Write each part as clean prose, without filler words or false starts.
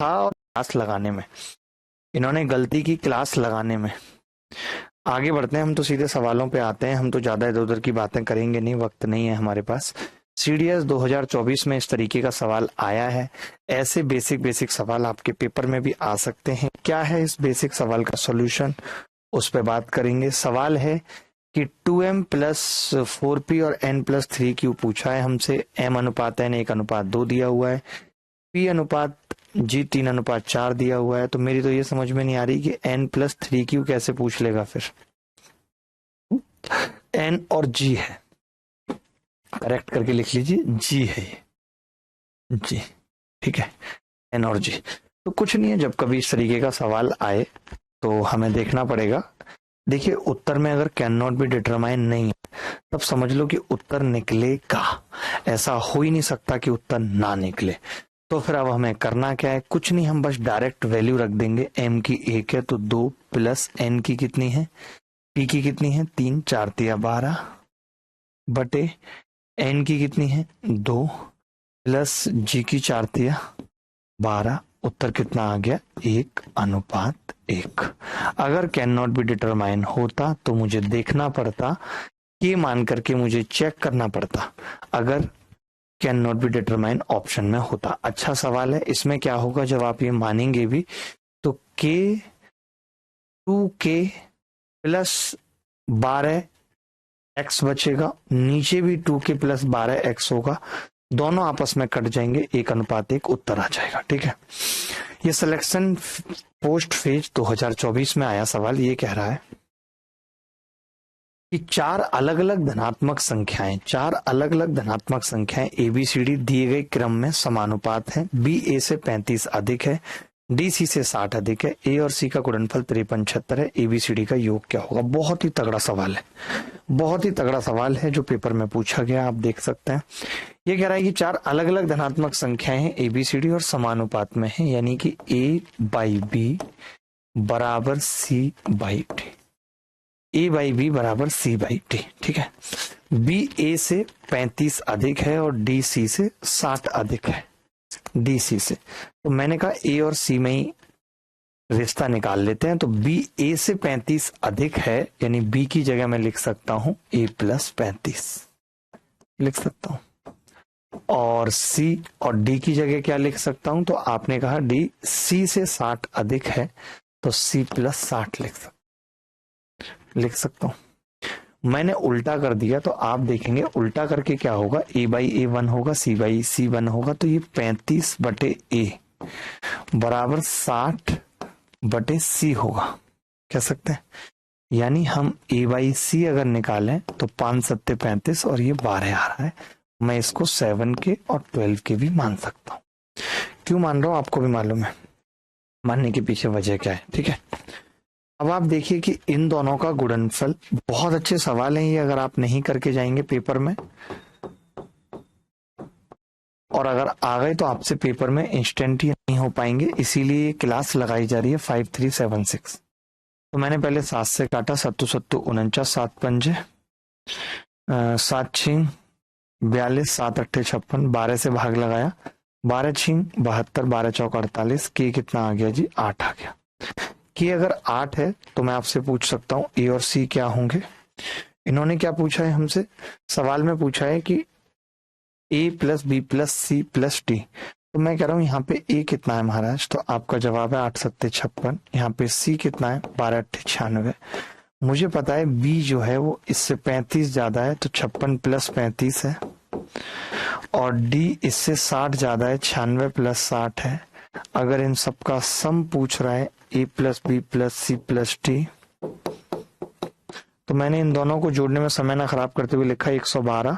था और क्लास लगाने में, इन्होंने गलती की क्लास लगाने में। आगे बढ़ते हैं, हम तो सीधे सवालों पे आते हैं, हम तो ज्यादा इधर उधर की बातें करेंगे नहीं, वक्त नहीं है हमारे पास। सीडीएस 2024 में इस तरीके का सवाल आया है। ऐसे बेसिक बेसिक सवाल आपके पेपर में भी आ सकते हैं। क्या है इस बेसिक सवाल का सॉल्यूशन, उस पर बात करेंगे। सवाल है कि 2m प्लस 4p और n प्लस 3q पूछा है हमसे। m अनुपात n 1:2 दिया हुआ है, p अनुपात g 3:4 दिया हुआ है। तो मेरी तो ये समझ में नहीं आ रही कि n प्लस 3q कैसे पूछ लेगा। फिर n और g है, करेक्ट करके लिख लीजिए, g है ये, g, ठीक है, n और g। तो कुछ नहीं है, जब कभी इस तरीके का सवाल आए तो हमें देखना पड़ेगा। देखिए, उत्तर में अगर कैन नॉट बी डिटरमाइन नहीं है तब समझ लो कि उत्तर निकलेगा। ऐसा हो ही नहीं सकता कि उत्तर ना निकले। तो फिर अब हमें करना क्या है, कुछ नहीं, हम बस डायरेक्ट वैल्यू रख देंगे। m की 1 है तो 2 प्लस n की कितनी है, p की कितनी है 3, 4 तिया 12 बटे n की कितनी है 2 प्लस g की 4 तिया 12। उत्तर कितना आ गया, 1:1। अगर कैन नॉट बी डिटरमाइन होता तो मुझे देखना पड़ता, ये मान करके मुझे चेक करना पड़ता अगर can not be determine option में होता। अच्छा सवाल है। इसमें क्या होगा जब आप ये मानेंगे भी, तो k 2k प्लस 12x बचेगा, नीचे भी 2k प्लस 12x होगा, दोनों आपस में कट जाएंगे, 1:1 उत्तर आ जाएगा। ठीक है, ये सिलेक्शन पोस्ट फेज 2024 में आया सवाल। ये कह रहा है कि चार अलग अलग धनात्मक संख्याएं ABCD दिए गए क्रम में समानुपात है। B A से 35 अधिक है, D C से 60 अधिक है, A और C का गुणनफल 53-76 है, ABCD का योग क्या होगा। बहुत ही तगड़ा सवाल है, बहुत ही तगड़ा सवाल है जो पेपर में पूछा गया, आप देख सकते हैं। ये कह रहा है कि चार अलग अलग धनात्मक संख्याएं हैं ABCD और समानुपात में है, यानी कि A/B बराबर C/D, A/B बराबर C/D। ठीक है, B A से 35 अधिक है और D C से 60 अधिक है, D C से। तो मैंने कहा A और C में ही रिश्ता निकाल लेते हैं। तो B A से 35 अधिक है, यानी B की जगह मैं लिख सकता हूं A प्लस 35 लिख सकता हूं, और C और D की जगह क्या लिख सकता हूं, तो आपने कहा D C से 60 अधिक है तो C प्लस 60 लिख सकता हूं। मैंने उल्टा कर दिया तो आप देखेंगे उल्टा करके क्या होगा, A/A 1 होगा, C/C 1 होगा, तो ये 35/A बराबर 60/C होगा, कह सकते हैं। यानी हम A/C अगर निकालें तो 5×7=35 और ये 12 आ रहा है। मैं इसको 7 के और 12 के भी मान सकता हूं। क्यों मान रहा हूं आपको भी मालूम है, मानने के पीछे वजह क्या है। ठीक है, अब आप देखिए कि इन दोनों का गुणनफल, बहुत अच्छे सवाल हैं ये, अगर आप नहीं करके जाएंगे पेपर में और अगर आ गए तो आपसे पेपर में इंस्टेंट ही नहीं हो पाएंगे, इसीलिए क्लास लगाई जा रही है 5376। तो मैंने पहले 7 से काटा, 7 7 49, 7 पंजे 7 6 42, 7 8 56, 12 से भाग लगाया, 12 6 72, 12 चौक 48, के कितना आ गया जी, 8 आ गया। कि अगर 8 है तो मैं आपसे पूछ सकता हूं A और C क्या होंगे। इन्होंने क्या पूछा है हमसे, सवाल में पूछा है कि A plus B plus C plus D। तो मैं कह रहा हूं यहाँ पे A कितना है महाराज, तो आपका जवाब है 8 7 56। यहाँ पे C कितना है 12 8 96। मुझे पता है B जो है वो इससे 35 ज्यादा है तो 56 प्लस 35 है, और D इससे 60 ज्यादा है, 96 प्लस 60 है। अगर इन सबका सम पूछ रहा है A plus B plus C plus D, तो मैंने इन दोनों को जोड़ने में समय ना खराब करते हुए लिखा 112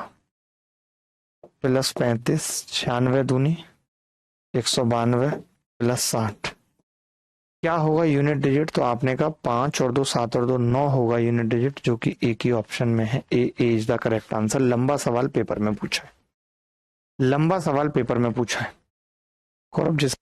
प्लस 35, 96 दूनी 192 प्लस 60। क्या होगा यूनिट डिजिट, तो आपने कहा 5 और 2 7 और 2 9 होगा यूनिट डिजिट, जो कि एक ही ऑप्शन में है, ए इज द करेक्ट आंसर। लंबा सवाल पेपर में पूछा है, लंबा सवाल पेपर में पूछा है गौरव जिस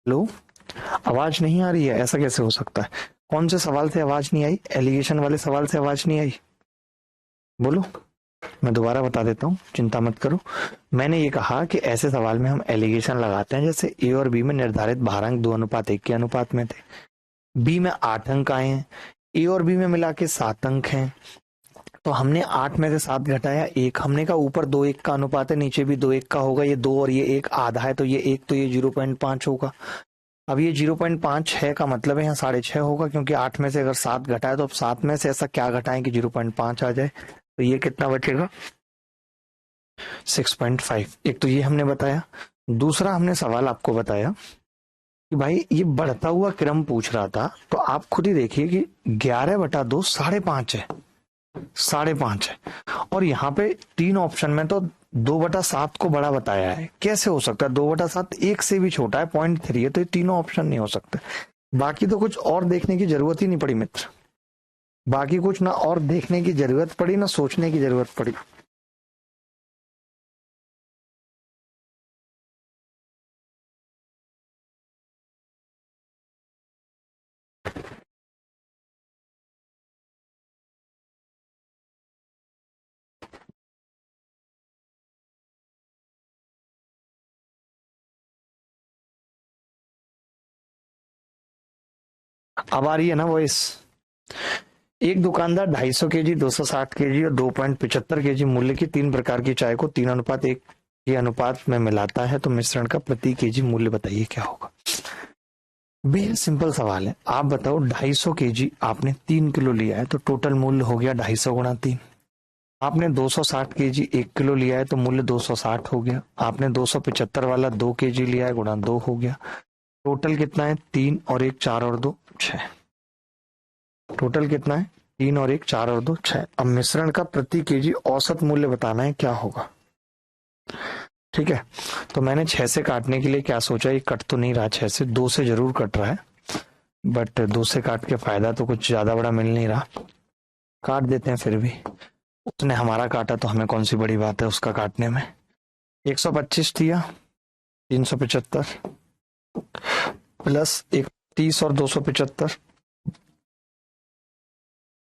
हेलो, आवाज नहीं आ रही है, ऐसा कैसे हो सकता है? कौन से सवाल से आवाज नहीं आई? एलिगेशन वाले सवाल से आवाज नहीं आई? बोलो, मैं दोबारा बता देता हूँ, चिंता मत करो। मैंने ये कहा कि ऐसे सवाल में हम एलिगेशन लगाते हैं, जैसे ए और बी में निर्धारित भारांक 2:1 के अनुपात में थे, बी में 8 अंक आए हैं, ए और बी में मिला के 7 अंक हैं, तो हमने 8 में से 7 घटाया 1, हमने कहा ऊपर 2:1 का अनुपात है, नीचे भी 2:1 का होगा, ये 2 और ये 1 आधा है, तो ये 1, तो ये 0.5 होगा। अब ये 0.5 है का मतलब है यहाँ 6.5 होगा, क्योंकि 8 में से अगर 7 घटाए तो अब 7 में से ऐसा क्या घटाएं कि 0.5 आ जाए, तो ये कितना बचेगा? 6.5। एक तो ये हमने बताया। दूसरा हमने सवाल आपको बताया कि भाई ये बढ़ता हुआ क्रम पूछ रहा था, तो आप खुद ही देखिए कि 11/2 5.5 है, 5.5 है, और यहाँ पे 3 ऑप्शन में तो 2/7 को बड़ा बताया है। कैसे हो सकता है? 2/7 1 से भी छोटा है, 0.3 है, तो ये तीनों ऑप्शन नहीं हो सकते। बाकी तो कुछ और देखने की जरूरत ही नहीं पड़ी मित्र, बाकी कुछ ना और देखने की जरूरत पड़ी ना सोचने की जरूरत पड़ी। अब आ रही है ना वॉइस? एक दुकानदार 250 केजी, 260 केजी और 2.75 केजी मूल्य की 3 प्रकार की चाय को 3:1 के अनुपात में मिलाता है, तो मिश्रण का प्रति केजी मूल्य बताइए क्या होगा। बेहद सिंपल सवाल है। आप बताओ, 250 केजी आपने 3 किलो लिया है, तो टोटल मूल्य हो गया 250 गुणा 3। आपने 260 केजी 1 किलो लिया है, तो मूल्य 260 हो गया। आपने 275 वाला 2 केजी लिया है, गुणा 2 हो गया। टोटल कितना है? 3 और 1 4 और 2 6। टोटल कितना है? 3 और 1 4 और 2 6। अब मिश्रण का प्रति केजी औसत मूल्य बताना है, क्या होगा। ठीक है, तो मैंने 6 से काटने के लिए क्या सोचा, ये कट तो नहीं रहा 6 से, 2 से जरूर कट रहा है, बट 2 से काट के फायदा तो कुछ ज्यादा बड़ा मिल नहीं रहा, काट देते हैं फिर भी। उसने हमारा काटा तो हमें कौन सी बड़ी बात है उसका काटने में। 125 दिया, 375 प्लस 31 और 275,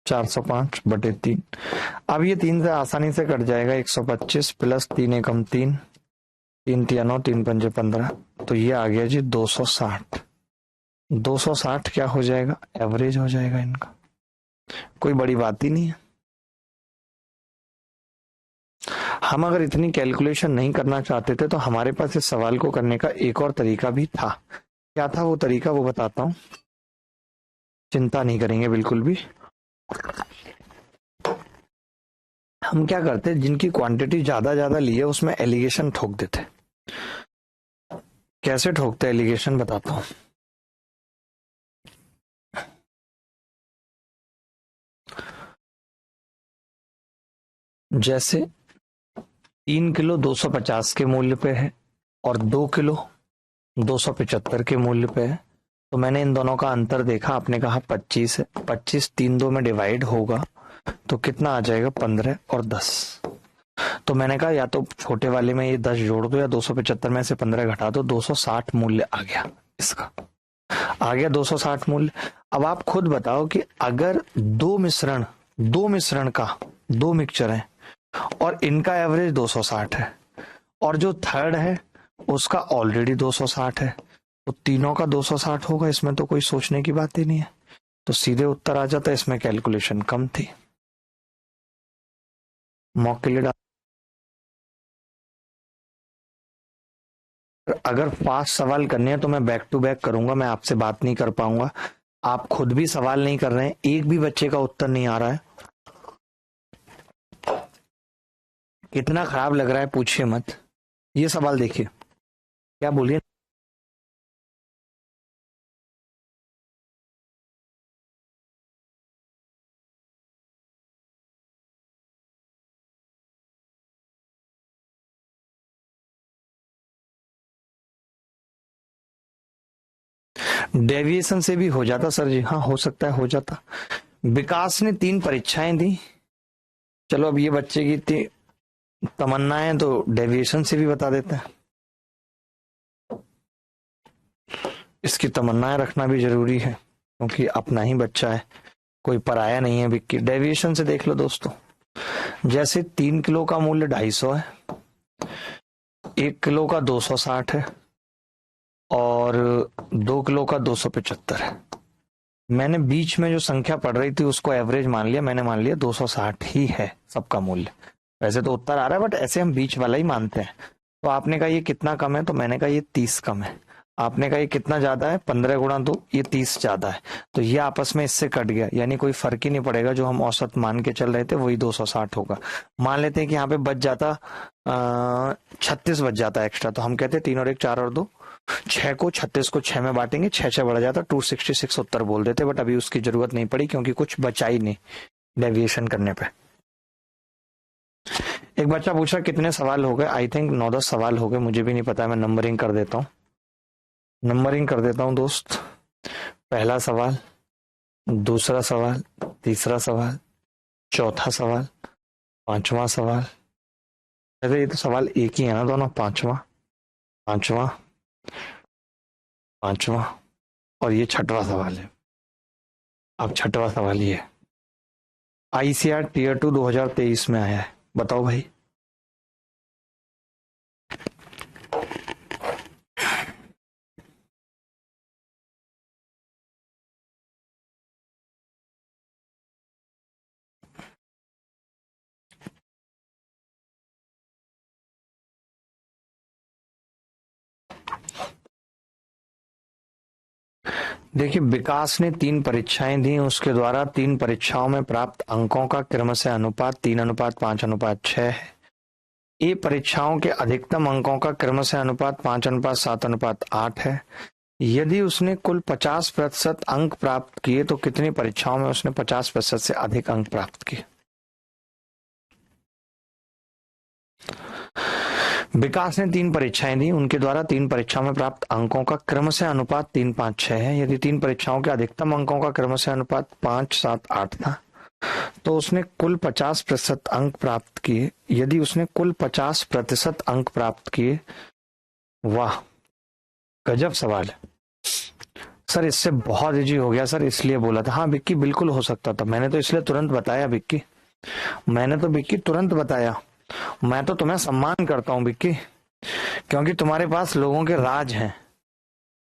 405/3। अब ये 3 से आसानी से कट जाएगा। 125 प्लस 3 एकम 3, 3 तिया 9, 3 पंजे 15, तो ये आ गया जी 260। 260 क्या हो जाएगा? एवरेज हो जाएगा इनका, कोई बड़ी बात ही नहीं है। हम अगर इतनी कैलकुलेशन नहीं करना चाहते थे तो हमारे पास इस सवाल को करने का एक और तरीका भी था। क्या था वो तरीका, वो बताता हूं, चिंता नहीं करेंगे बिल्कुल भी। हम क्या करते, जिनकी क्वांटिटी ज्यादा ली है उसमें एलिगेशन ठोक देते। कैसे ठोकते एलिगेशन बताता हूं। जैसे 3 किलो 250 के मूल्य पे है और 2 किलो 275 के मूल्य पे है, तो मैंने इन दोनों का अंतर देखा, आपने कहा 25 है, 25 3 2 में डिवाइड होगा तो कितना आ जाएगा? 15 और 10। तो मैंने कहा या तो छोटे वाले में ये 10 जोड़ दो या 275 में से 15 घटा दो, 260 मूल्य आ गया, इसका आ गया 260 मूल्य। अब आप खुद बताओ कि अगर दो मिश्रण का 2 मिक्सचर है और इनका एवरेज 260 है और जो थर्ड है उसका ऑलरेडी 260 है, तो तीनों का 260 होगा, इसमें तो कोई सोचने की बात ही नहीं है, तो सीधे उत्तर आ जाता है। इसमें कैलकुलेशन कम थी, मौके लिए। अगर फास्ट सवाल करने हैं तो मैं बैक टू बैक करूंगा, मैं आपसे बात नहीं कर पाऊंगा। आप खुद भी सवाल नहीं कर रहे हैं, एक भी बच्चे का उत्तर नहीं आ रहा है, कितना खराब लग रहा है पूछिए मत। ये सवाल देखिए, क्या बोलिए। डेविएशन से भी हो जाता सर जी, हाँ हो सकता है, हो जाता। विकास ने 3 परीक्षाएं दी, चलो अब ये बच्चे की इतनी तमन्नाएं तो डेविएशन से भी बता देते हैं। इसकी तमन्नाएं रखना भी जरूरी है, क्योंकि अपना ही बच्चा है, कोई पराया नहीं है विक्की। डेविएशन से देख लो दोस्तों, जैसे 3 किलो का मूल्य 250 है, 1 किलो का 260 है और 2 किलो का 275 है। मैंने बीच में जो संख्या पढ़ रही थी उसको एवरेज मान लिया, मैंने मान लिया 260 ही है सबका मूल्य। वैसे तो उत्तर आ रहा है बट ऐसे हम बीच वाला ही मानते हैं। तो आपने कहा ये कितना कम है, तो मैंने कहा ये 30 कम है। आपने कहा ये कितना ज्यादा है, 15 गुणा 2, ये 30 ज्यादा है। तो ये आपस में इससे कट गया, यानी कोई फर्क ही नहीं पड़ेगा। जो हम औसत मान के चल रहे थे वही 260 होगा। मान लेते हैं कि यहाँ पे बच जाता 36 बच जाता एक्स्ट्रा, तो हम कहते हैं 3 और 1 4 और 2 6 को 36 को 6 में बांटेंगे, 6 बढ़ जाता 266 उत्तर बोल देते। बट अभी उसकी जरूरत नहीं पड़ी क्योंकि कुछ बचा ही नहीं डेविएशन करने पे। एक बच्चा पूछा कितने सवाल हो गए, आई थिंक 9-10 सवाल हो गए, मुझे भी नहीं पता, मैं नंबरिंग कर देता हूँ। नंबरिंग कर देता हूँ दोस्त। पहला सवाल, दूसरा सवाल, तीसरा सवाल, चौथा सवाल, पांचवा सवाल। अरे ये तो सवाल एक ही है ना दोनों, पांचवा पांचवा पांचवा और ये छठवां सवाल है। अब छठवां सवाल ये आईसीआर टीयर 2 2023 में आया है, बताओ भाई। देखिए, विकास ने 3 परीक्षाएं दी, उसके द्वारा 3 परीक्षाओं में प्राप्त अंकों का क्रमशः अनुपात 3:5:6 है। ए परीक्षाओं के अधिकतम अंकों का क्रमशः अनुपात 5:7:8 है। यदि उसने कुल 50% अंक प्राप्त किए तो कितनी परीक्षाओं में उसने 50% से अधिक अंक प्राप्त किए। विकास ने 3 परीक्षाएं दी, उनके द्वारा 3 परीक्षाओं में प्राप्त अंकों का क्रमशः अनुपात 3:5:6 है। यदि 3 परीक्षाओं के अधिकतम अंकों का क्रमशः अनुपात 5:7:8 था तो उसने कुल 50% अंक प्राप्त किए। यदि उसने कुल 50% अंक प्राप्त किए, वाह गजब सवाल है सर, इससे बहुत इजी हो गया सर, इसलिए बोला था। हाँ विक्की, बिल्कुल हो सकता था, मैंने तो इसलिए तुरंत बताया विक्की, मैंने तो विक्की तुरंत बताया। मैं तो तुम्हें सम्मान करता हूँ विक्की, क्योंकि तुम्हारे पास लोगों के राज हैं।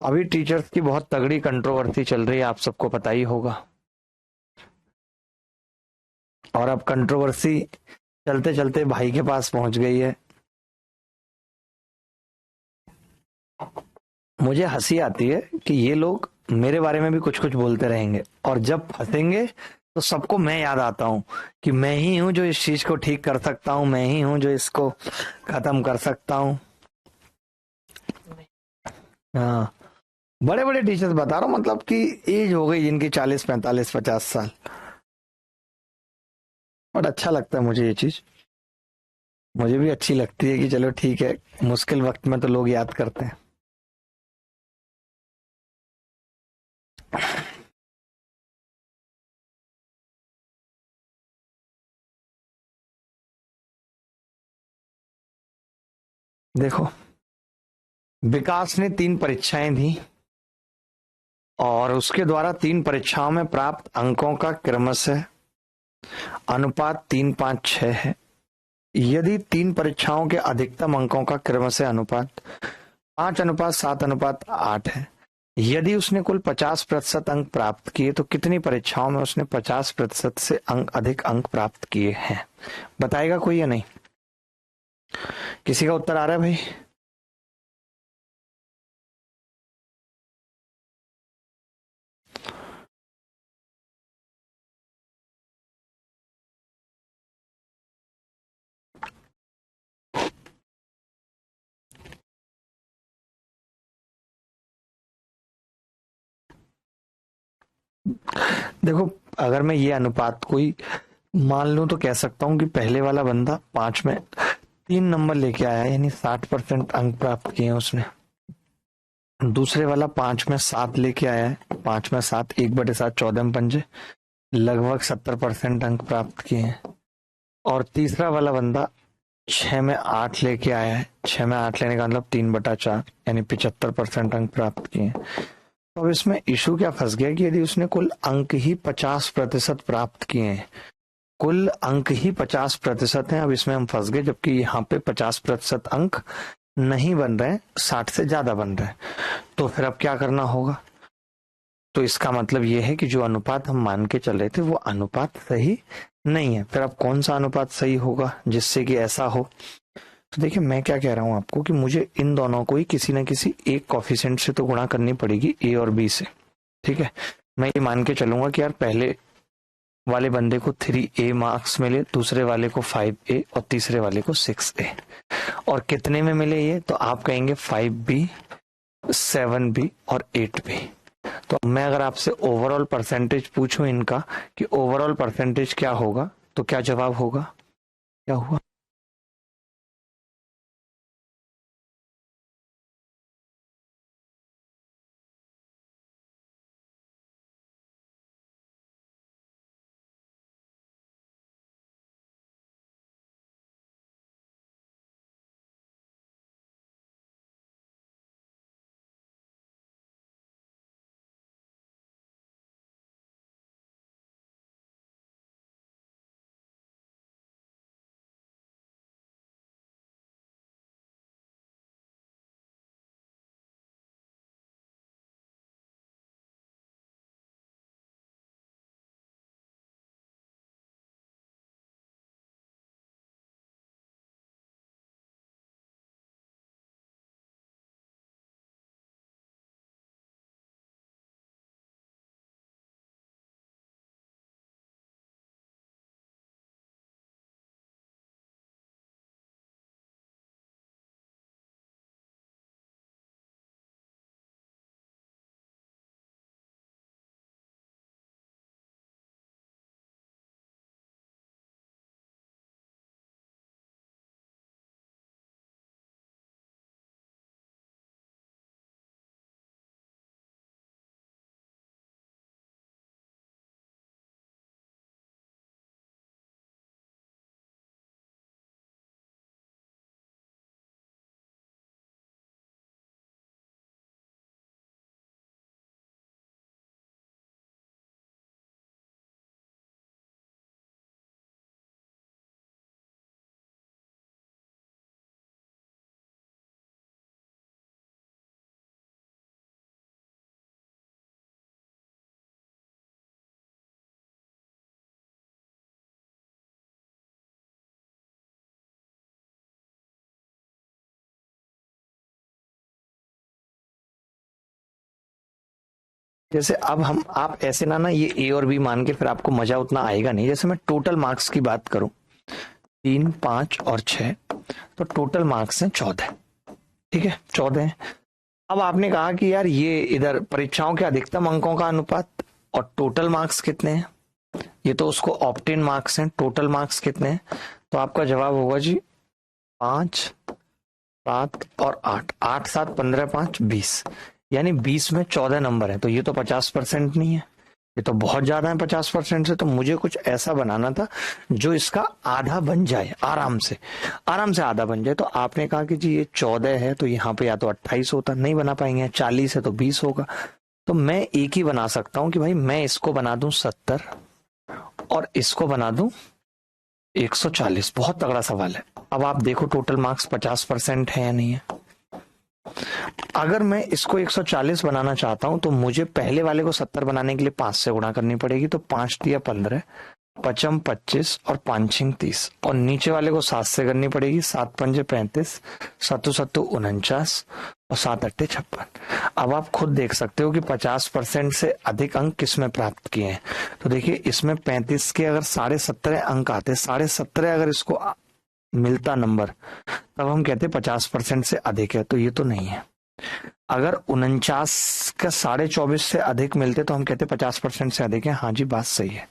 अभी टीचर्स की बहुत तगड़ी कंट्रोवर्सी चल रही है, आप सबको पता ही होगा। और अब कंट्रोवर्सी चलते चलते भाई के पास पहुंच गई है। मुझे हंसी आती है कि ये लोग मेरे बारे में भी कुछ कुछ बोलते रहेंगे, और जब फंसेंगे तो सबको मैं याद आता हूं कि मैं ही हूं जो इस चीज को ठीक कर सकता हूं, मैं ही हूं जो इसको खत्म कर सकता हूं। हाँ, बड़े बड़े टीचर्स बता रहा हूं, मतलब कि एज हो गई जिनकी 40 45 50 साल। बट अच्छा लगता है मुझे ये चीज, मुझे भी अच्छी लगती है कि चलो ठीक है, मुश्किल वक्त में तो लोग याद करते हैं। देखो, विकास ने 3 परीक्षाएं दी और उसके द्वारा 3 परीक्षाओं में प्राप्त अंकों का क्रमशः अनुपात 3:5:6 है। यदि 3 परीक्षाओं के अधिकतम अंकों का क्रमशः अनुपात 5:7:8 है। यदि उसने कुल 50% अंक प्राप्त किए तो कितनी परीक्षाओं में उसने 50% से अधिक अंक प्राप्त किए हैं, बताएगा कोई या नहीं? किसी का उत्तर आ रहा है भाई? देखो, अगर मैं ये अनुपात कोई मान लूं तो कह सकता हूं कि पहले वाला बंदा 5 में 3 नंबर लेके आया, यानी 60% अंक प्राप्त किए हैं उसने। दूसरे वाला 5 में 7 लेके आया है, 5 में 7, 1/7, 14 पंजे, लगभग 70% अंक प्राप्त किए हैं। और तीसरा वाला बंदा 6 में 8 लेके आया है, 6 में 8 लेने का मतलब 3/4, यानी 75% अंक प्राप्त किए हैं। तो अब इसमें इशू क्या फंस गया कि यदि उसने कुल अंक ही 50% प्राप्त किए हैं, कुल अंक ही 50% हैं, अब इसमें हम फंस गए, जबकि यहाँ पे 50% अंक नहीं बन रहे हैं, 60 से ज्यादा बन रहे हैं। तो फिर अब क्या करना होगा? तो इसका मतलब ये है कि जो अनुपात हम मान के चल रहे थे वो अनुपात सही नहीं है। फिर अब कौन सा अनुपात सही होगा जिससे कि ऐसा हो? तो देखिए, मैं क्या कह रहा हूं आपको कि मुझे इन दोनों को ही किसी न किसी एक कॉफिशिएंट से तो गुणा करनी पड़ेगी, ए और बी से। ठीक है, मैं ये मान के चलूंगा कि यार पहले वाले बंदे को 3A मार्क्स मिले, दूसरे वाले को 5A और तीसरे वाले को 6A। और कितने में मिले ये? तो आप कहेंगे 5B, 7B और 8B। तो मैं अगर आपसे ओवरऑल परसेंटेज पूछूं इनका कि ओवरऑल परसेंटेज क्या होगा, तो क्या जवाब होगा? क्या हुआ? जैसे अब हम आप ऐसे ना ये ए और बी मान के फिर आपको मजा उतना आएगा नहीं। जैसे मैं टोटल मार्क्स की बात करूं, 3, 5 और 6, तो टोटल मार्क्स हैं 14। ठीक है, 14 है। अब आपने कहा कि यार ये इधर परीक्षाओं के अधिकतम अंकों का अनुपात और टोटल मार्क्स कितने हैं, ये तो उसको ऑप्टेन मार्क्स हैं, टोटल मार्क्स कितने हैं? तो आपका जवाब होगा जी 5, 7 और 8। 8, 7, 15, 5, 20। यानी 20 में 14 नंबर है, तो ये तो 50% नहीं है, ये तो बहुत ज्यादा है 50% से। तो मुझे कुछ ऐसा बनाना था जो इसका आधा बन जाए, आराम से, आराम से आधा बन जाए। तो आपने कहा कि जी ये 14 है तो यहाँ पे या तो 28 होता, नहीं बना पाएंगे। 40 है तो 20 होगा। तो मैं एक ही बना सकता हूं कि भाई मैं इसको बना दूं 70 और इसको बना दूं 140। बहुत तगड़ा सवाल है। अब आप देखो टोटल मार्क्स 50% है या नहीं है। अगर मैं इसको 140 बनाना चाहता हूं तो मुझे पहले वाले को 70 बनाने के लिए 5 से गुणा करनी पड़ेगी। तो 5 दिया 15, पचम 25 और पांचिंग 30, और नीचे वाले को 7 से करनी पड़ेगी। 7 पंजे 35, सत्तू सत्तू 49 और 7 अट्ठे 56। अब आप खुद देख सकते हो कि 50% से अधिक अंक किसमें प्राप्त किए हैं। तो देखिए इसमें 35 के अगर 17.5 अंक आते, 17.5 अगर इसको मिलता नंबर, तब हम कहते 50% से अधिक है। तो ये तो नहीं है। अगर 49 का 24.5 से अधिक मिलते तो हम कहते 50% से अधिक है। हाँ जी, बात सही है।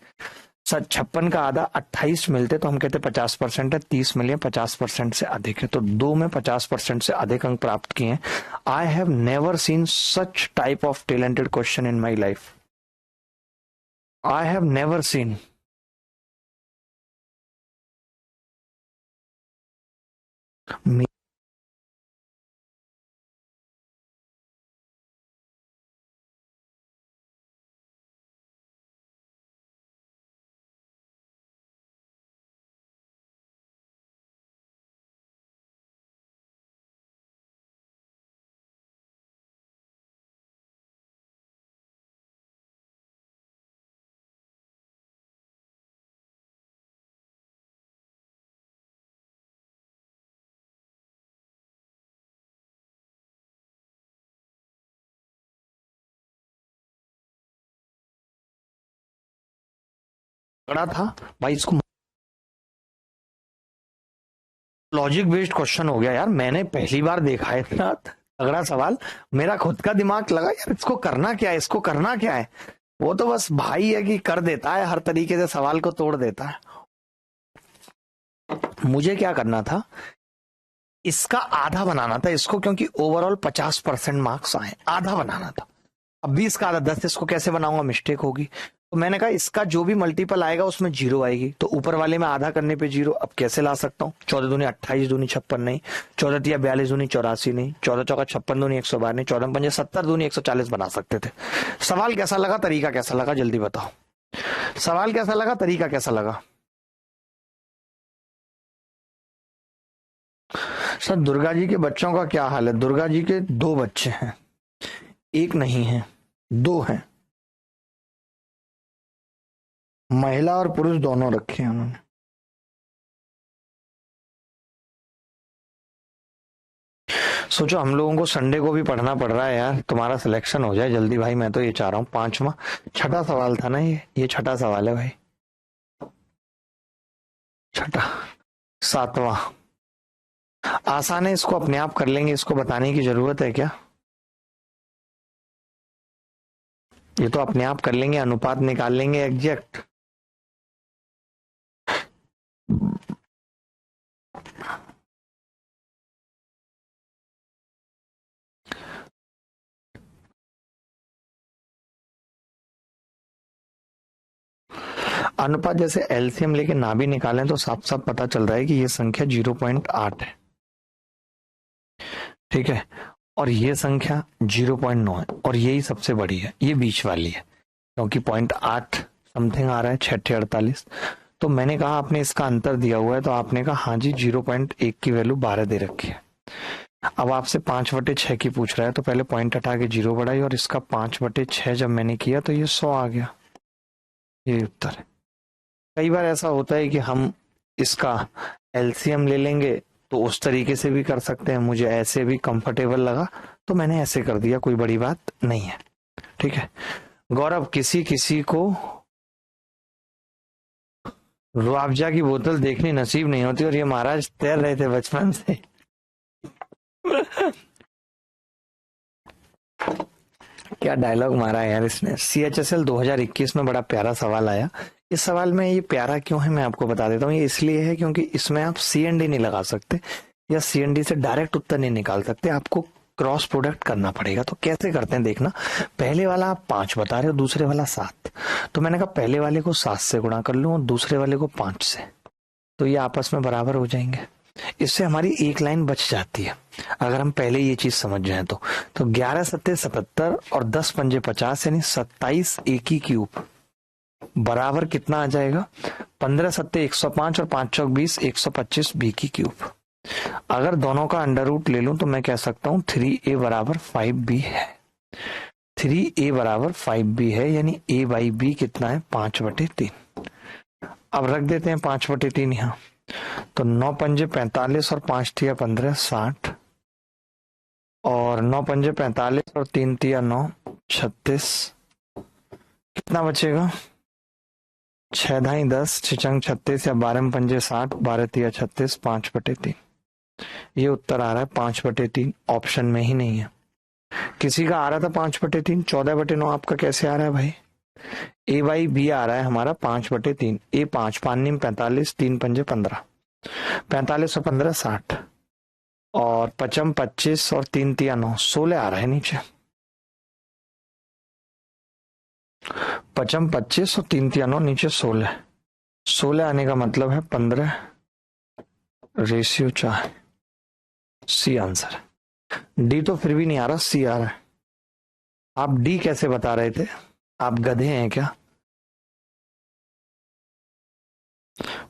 56 का आधा 28 मिलते तो हम कहते 50% है। 30 मिले 50% से अधिक है। तो दो में 50% से अधिक अंक प्राप्त किए हैं। I have never seen such type of talented question in my life. I have never seen. तगड़ा था भाई। इसको लॉजिक बेस्ड क्वेश्चन हो गया यार, मैंने पहली बार देखा है इतना तगड़ा सवाल। मेरा खुद का दिमाग लगा यार इसको करना क्या है, इसको करना क्या है। वो तो बस भाई है कि कर देता है, हर तरीके से सवाल को तोड़ देता है। मुझे क्या करना था, इसका आधा बनाना था इसको, क्योंकि ओवरऑल 50% मार्क्स आए, आधा बनाना था। अब 20 का आधा 10, इसको कैसे बनाऊंगा, मिस्टेक होगी। तो मैंने कहा इसका जो भी मल्टीपल आएगा उसमें 0 आएगी, तो ऊपर वाले में आधा करने पे 0। अब कैसे ला सकता हूँ, 14 दूनी 28 दूनी 56 नहीं, 14 तिया 42 दूनी 84 नहीं, 14 चौका 56 दूनी 112 नहीं, 14 पंजे 70 दूनी 140 बना सकते थे। सवाल कैसा लगा, तरीका कैसा लगा, जल्दी बताओ। सवाल कैसा लगा, तरीका कैसा लगा। सर दुर्गा जी के बच्चों का क्या हाल है। दुर्गा जी के 2 बच्चे हैं, एक नहीं है, 2 हैं। महिला और पुरुष दोनों रखे हैं उन्होंने। सोचो हम लोगों को संडे को भी पढ़ना पड़ रहा है यार, तुम्हारा सिलेक्शन हो जाए जल्दी भाई, मैं तो ये चाह रहा हूँ। 5वां 6ठा सवाल था ना ये 6ठा सवाल है भाई, 6ठा। 7वां आसान है, इसको अपने आप कर लेंगे, इसको बताने की जरूरत है क्या। ये तो अपने आप कर लेंगे, अनुपात निकाल लेंगे एग्जैक्ट। अनुपात जैसे एलसीएम लेके ना भी निकालें तो साफ साफ पता चल रहा है कि ये संख्या 0.8 है, ठीक है, और ये संख्या 0.9 है, और यही सबसे बड़ी है, ये बीच वाली है, क्योंकि 0.8 समथिंग आ रहा है, 6/48। तो मैंने कहा आपने इसका अंतर दिया हुआ है, तो आपने कहा हाँ जी 0.1 की वैल्यू 12 दे रखी है। अब आपसे 5/6 की पूछ रहा है, तो पहले पॉइंट हटा के 0 बढ़ाई, और इसका 5/6 जब मैंने किया तो ये 100 आ गया, ये उत्तर है। कई बार ऐसा होता है कि हम इसका एलसीएम ले लेंगे, तो उस तरीके से भी कर सकते हैं, मुझे ऐसे भी कंफर्टेबल लगा तो मैंने ऐसे कर दिया, कोई बड़ी बात नहीं है, ठीक है। गौरव, किसी किसी को रुआवजा की बोतल देखनी नसीब नहीं होती, और ये महाराज तैर रहे थे बचपन से। क्या डायलॉग मारा है यार इसने। CHSL 2021 में बड़ा प्यारा सवाल आया। इस सवाल में ये प्यारा क्यों है मैं आपको बता देता हूँ। ये इसलिए है क्योंकि इसमें आप CND नहीं लगा सकते, या CND से डायरेक्ट उत्तर नहीं निकाल सकते, आपको क्रॉस प्रोडक्ट करना पड़ेगा। तो कैसे करते हैं देखना, पहले वाला आप 5 बता रहे हो, दूसरे वाला 7, तो मैंने कहा पहले वाले को 7 से गुणा कर लूं और दूसरे वाले को 5 से, तो ये आपस में बराबर हो जाएंगे। इससे हमारी एक लाइन बच जाती है अगर हम पहले ये चीज समझ जाएं तो 11 सत्ते 77 और 10 पंजे 50, यानी 27 A क्यूब बराबर कितना आ जाएगा, 15 सत्ते 105 और 5 चौक 20, 125 B क्यूब। अगर दोनों का अंडर रूट ले लूं तो मैं कह सकता हूं 3A बराबर 5B है, 3A बराबर 5B है, यानी A/B कितना है, 5/3। अब रख देते हैं 5/3 यहाँ, तो 9 पंजे 45 और 5 तिया 15, 60, और 9 पंजे 45 और 3 तिया 9, 36। कितना बचेगा, 6 धाई 10, 6 36, या 12 पंजे 60, 12 तिया 36, 5/3। ये उत्तर आ रहा है 5/3, ऑप्शन में ही नहीं है। किसी का आ रहा था 5/3, 14/9 आपका कैसे आ रहा है भाई। A/B आ रहा है हमारा 5/3, A 5, 5 45, 3 पंजे 15, 45 और 15 60, और 55 25 और 3 तिया 9, 16 आ रहा है नीचे। 55 25 और 3 तिया 9, नीचे 16, 16 आने का मतलब है 15/4। सी आंसर है। डी तो फिर भी नहीं आ रहा, सी आ रहा है। आप डी कैसे बता रहे थे, आप गधे हैं क्या।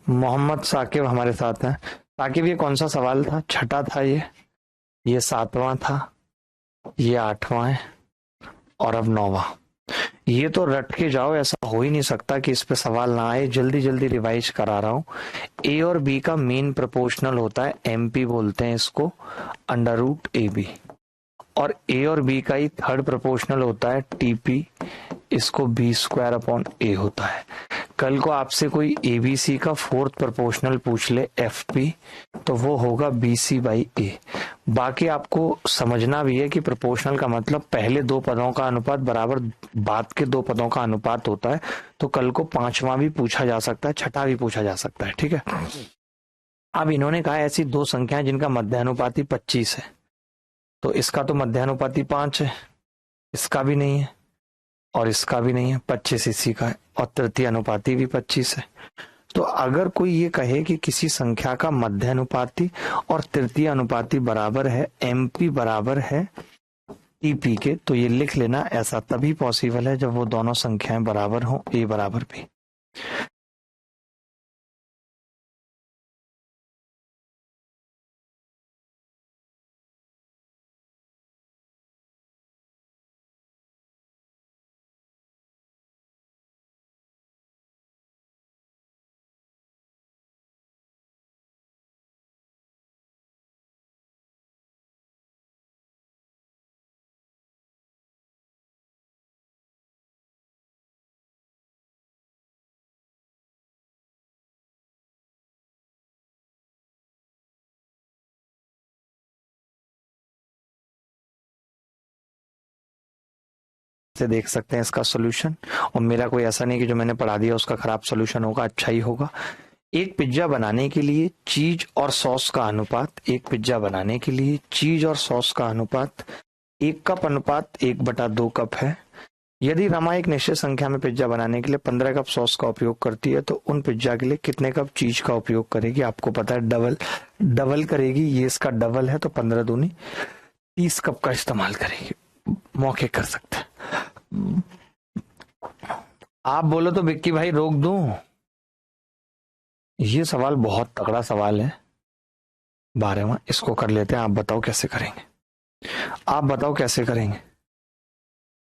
मोहम्मद साकिब हमारे साथ हैं। साकिब ये कौन सा सवाल था, 6ठा था ये 7वां था, ये 8वां है, और अब 9वां। ये तो रट के जाओ, ऐसा हो ही नहीं सकता कि इस पे सवाल ना आए। जल्दी जल्दी रिवाइज करा रहा हूं। ए और बी का मेन प्रोपोर्शनल होता है MP बोलते हैं इसको, √AB, और ए और बी का ही थर्ड प्रोपोर्शनल होता है TP, इसको B² अपॉन A होता है। कल को आपसे कोई एबीसी का फोर्थ प्रोपोर्शनल पूछ ले एफपी, तो वो होगा बीसी बाई ए। बाकी आपको समझना भी है कि प्रोपोर्शनल का मतलब पहले दो पदों का अनुपात बराबर बाद के दो पदों का अनुपात होता है। तो कल को पांचवा भी पूछा जा सकता है, छठा भी पूछा जा सकता है, ठीक है। अब इन्होंने कहा ऐसी दो संख्याएं जिनका मध्यानुपाती 25 है, तो इसका तो मध्यानुपाती 5 है, इसका भी नहीं है और इसका भी नहीं है, 25 इसी का है, और तृतीय अनुपाती भी 25 है। तो अगर कोई ये कहे कि किसी संख्या का मध्यानुपाती और तृतीय अनुपाती बराबर है, एमपी बराबर है टीपी के, तो ये लिख लेना ऐसा तभी पॉसिबल है जब वो दोनों संख्याएं बराबर हो, ए बराबर बी। से देख सकते हैं इसका सॉल्यूशन, और मेरा कोई ऐसा नहीं कि जो मैंने पढ़ा दिया उसका खराब सॉल्यूशन होगा, अच्छा ही होगा। एक पिज्जा बनाने के लिए चीज और सॉस का अनुपात, एक पिज्जा बनाने के लिए चीज और सॉस का अनुपात 1 कप अनुपात 1/2 कप है। यदि रमा एक निश्चित संख्या में पिज्जा बनाने के लिए 15 कप सॉस का उपयोग करती है, तो उन पिज्जा के लिए कितने कप चीज का उपयोग करेगी? आपको पता है डबल डबल करेगी, ये इसका डबल है, तो 15 दूनी 30 कप का इस्तेमाल करेगी। मौके कर सकते हैं। आप बोलो तो विक्की भाई रोक दूं? ये सवाल बहुत तगड़ा सवाल है, 12वां, इसको कर लेते हैं। आप बताओ कैसे करेंगे, आप बताओ कैसे करेंगे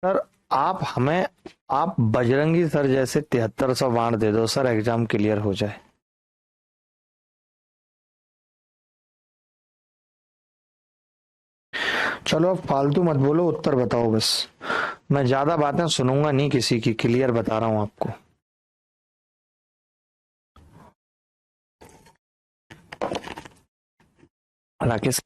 सर? आप बजरंगी सर जैसे 7300 बाण दे दो सर, एग्जाम क्लियर हो जाए। चलो अब फालतू मत बोलो, उत्तर बताओ बस। मैं ज्यादा बातें सुनूंगा नहीं किसी की, क्लियर बता रहा हूं आपको। राकेश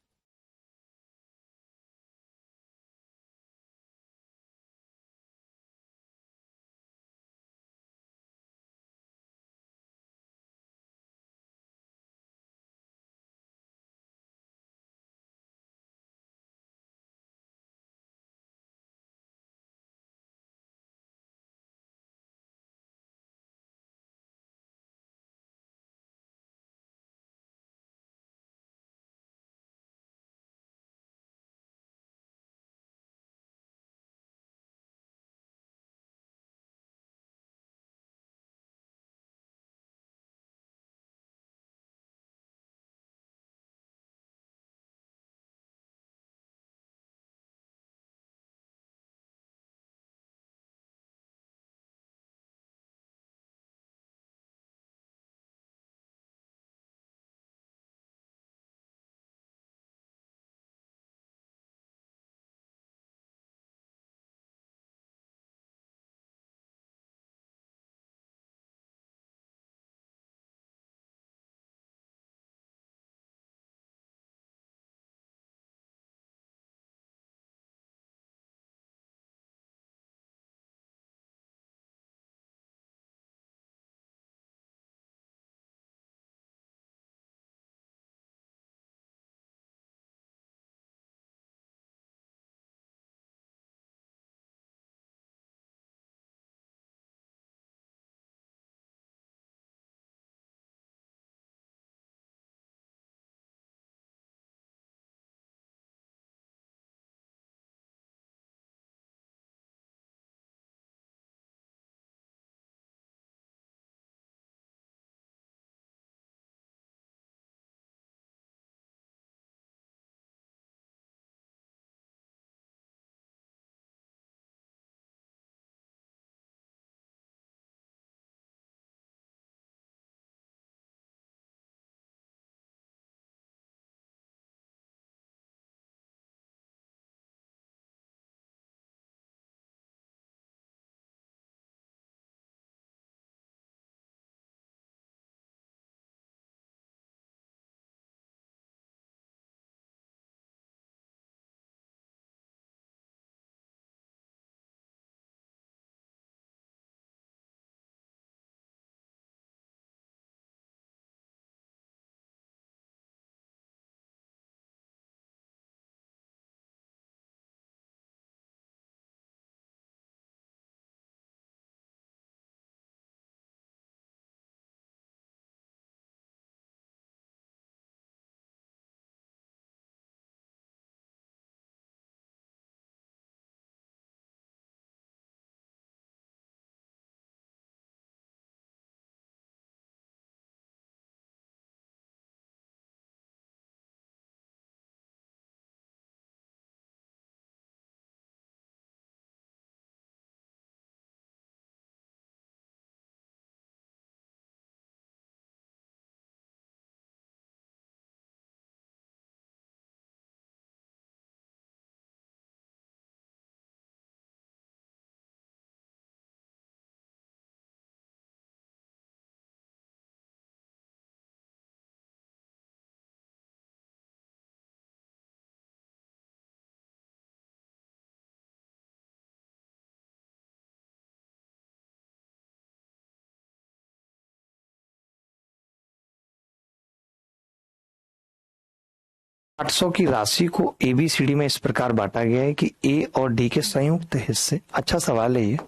800 की राशि को एबीसीडी में इस प्रकार बांटा गया है कि ए और डी के संयुक्त हिस्से, अच्छा सवाल है ये,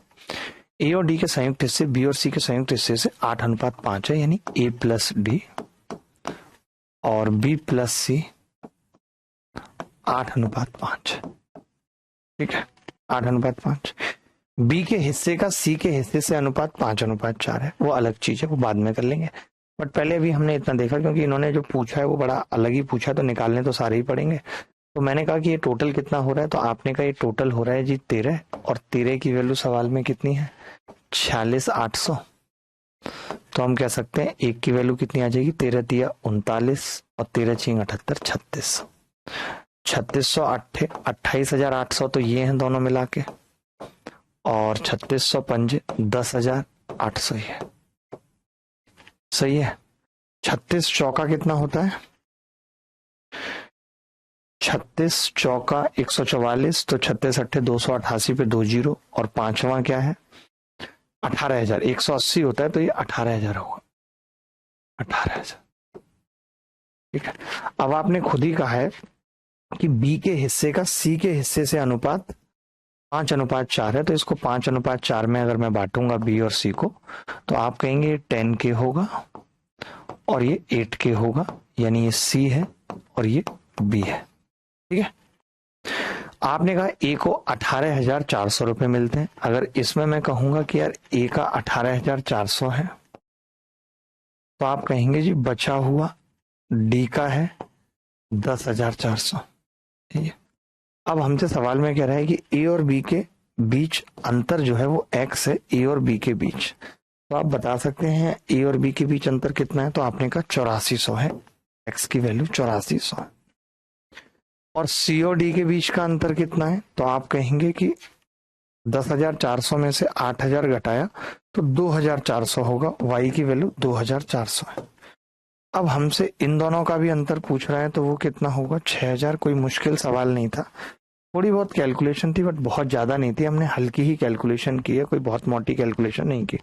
ए और डी के संयुक्त हिस्से बी और सी के संयुक्त हिस्से से 8:5 है, यानी ए प्लस डी और बी प्लस सी 8:5, ठीक है, 8:5। बी के हिस्से का सी के हिस्से से अनुपात 5:4 है, वो अलग चीज है, वो बाद में कर लेंगे, बट पहले अभी हमने इतना देखा क्योंकि इन्होंने जो पूछा है वो बड़ा अलग ही पूछा, तो निकालने तो सारे ही पड़ेंगे। तो मैंने कहा कि ये टोटल कितना हो रहा है, तो आपने कहा ये टोटल हो रहा है जी 13, और 13 की वैल्यू सवाल में कितनी है, 46,800। तो हम कह सकते हैं एक की वैल्यू कितनी आ जाएगी, 13 तिया 39 और 13 छिंग 78, 3600। 3600 28,800 तो ये हैं दोनों मिला के, और 3600 पंजे 10,800 ही है, सही है। 36 चौका कितना होता है, 36 चौका 144, तो 36 अट्ठे 288 पे 2 जीरो, और पांचवा क्या है 18,000, 180 होता है तो ये 18,000 होगा, 18,000, ठीक है। अब आपने खुद ही कहा है कि बी के हिस्से का सी के हिस्से से अनुपात 5:4 है, तो इसको 5:4 में अगर मैं बांटूंगा बी और सी को, तो आप कहेंगे ये 10 के होगा और ये 8 के होगा, यानी ये सी है और ये बी है, ठीक है। आपने कहा ए को 18,400 रुपए मिलते हैं, अगर इसमें मैं कहूंगा कि यार ए का 18,400 है, तो आप कहेंगे जी बचा हुआ डी का है 10,400, ठीक है। अब हमसे सवाल में कह रहा है कि ए और बी के बीच अंतर जो है वो एक्स है, ए और बी के बीच, तो आप बता सकते हैं ए और बी के बीच अंतर कितना है, तो आपने कहा 8400 है, एक्स की वैल्यू 8400 है। और सी और डी के बीच का अंतर कितना है, तो आप कहेंगे कि 10,400 में से 8,000 घटाया तो 2,400 होगा, वाई की वैल्यू 2,400 है। अब हमसे इन दोनों का भी अंतर पूछ रहा है, तो वो कितना होगा 6,000। कोई मुश्किल सवाल नहीं था, थोड़ी बहुत कैलकुलेशन थी बट बहुत ज्यादा नहीं थी, हमने हल्की ही कैलकुलेशन की है, कोई बहुत मोटी कैलकुलेशन नहीं की।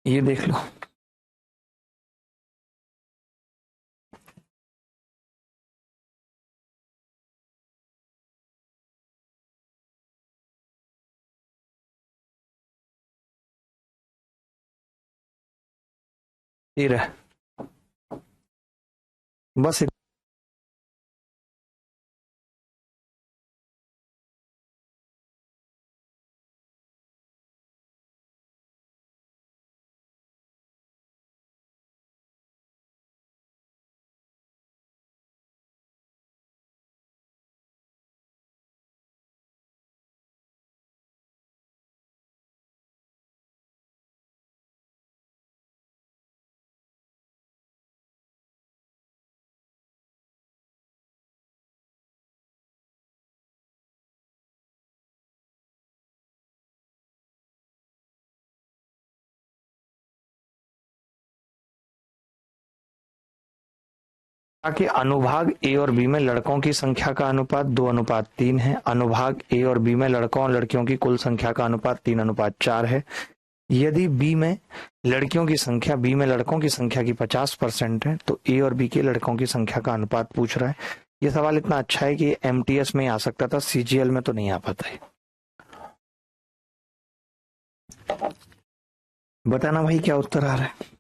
ये देख लो, ये रहा, बस कि अनुभाग ए और बी में लड़कों की संख्या का अनुपात 2:3 है, अनुभाग ए और बी में लड़कों और लड़कियों की कुल संख्या का अनुपात 3:4 है। यदि बी में लड़कियों की संख्या बी में लड़कों की संख्या की 50% है, तो ए और बी के लड़कों की संख्या का अनुपात पूछ रहा है। ये सवाल इतना अच्छा है कि एमटीएस में आ सकता था, सीजीएल में तो नहीं आ पाता है। बताना भाई क्या उत्तर आ रहा है।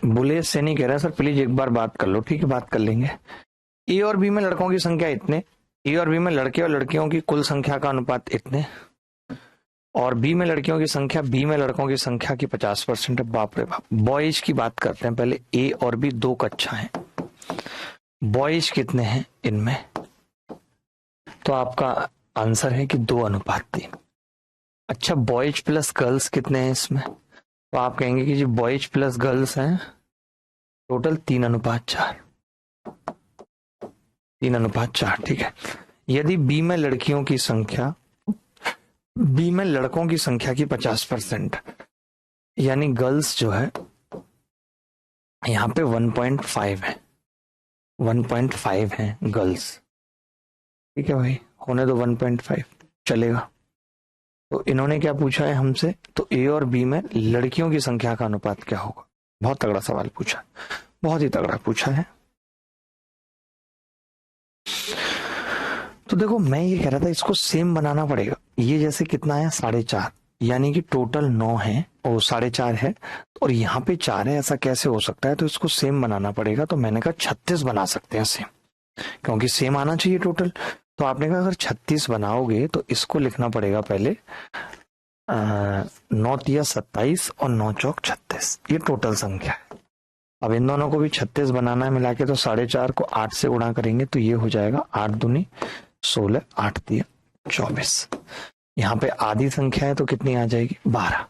बुलेश से नहीं कह रहा सर, प्लीज एक बार बात कर लो, ठीक है बात कर लेंगे। ए और बी में लड़कों की संख्या इतने, ए और बी में लड़के और लड़कियों की कुल संख्या का अनुपात इतने, और बी में लड़कियों की संख्या बी में लड़कों की संख्या की 50% है। बाप रे बाप। बॉयज की बात करते हैं पहले, ए और बी दो कक्षा है, बॉयज कितने हैं इनमें, तो आपका आंसर है कि 2:3। अच्छा बॉयज प्लस गर्ल्स कितने हैं इसमें, तो आप कहेंगे कि जी बॉयज प्लस गर्ल्स हैं टोटल 3:4। 3:4, ठीक है। यदि बी में लड़कियों की संख्या, बी में लड़कों की संख्या की 50%, यानी गर्ल्स जो है यहाँ पे 1.5 है, 1.5 है गर्ल्स, ठीक है भाई, होने दो 1.5 चलेगा। तो इन्होंने क्या पूछा है हमसे, तो ए और बी में लड़कियों की संख्या का अनुपात क्या होगा। बहुत तगड़ा सवाल पूछा, बहुत ही तगड़ा पूछा है। तो देखो मैं ये कह रहा था इसको सेम बनाना पड़ेगा। ये जैसे कितना है 4.5, यानी कि टोटल 9 है और 4.5 है, और यहाँ पे 4 है, ऐसा कैसे हो सकता है। तो इसको सेम बनाना पड़ेगा। तो मैंने कहा 36 बना सकते हैं सेम, क्योंकि सेम आना चाहिए टोटल। तो आपने कहा अगर 36 बनाओगे तो इसको लिखना पड़ेगा पहले 9×3 = 27 और 9×4 = 36, ये टोटल संख्या है। अब इन दोनों को भी 36 बनाना है मिला के, तो 4.5 को 8 से गुणा करेंगे तो ये हो जाएगा 8×2 = 16, 8×3 = 24। यहाँ पे आधी संख्या है तो कितनी आ जाएगी 12।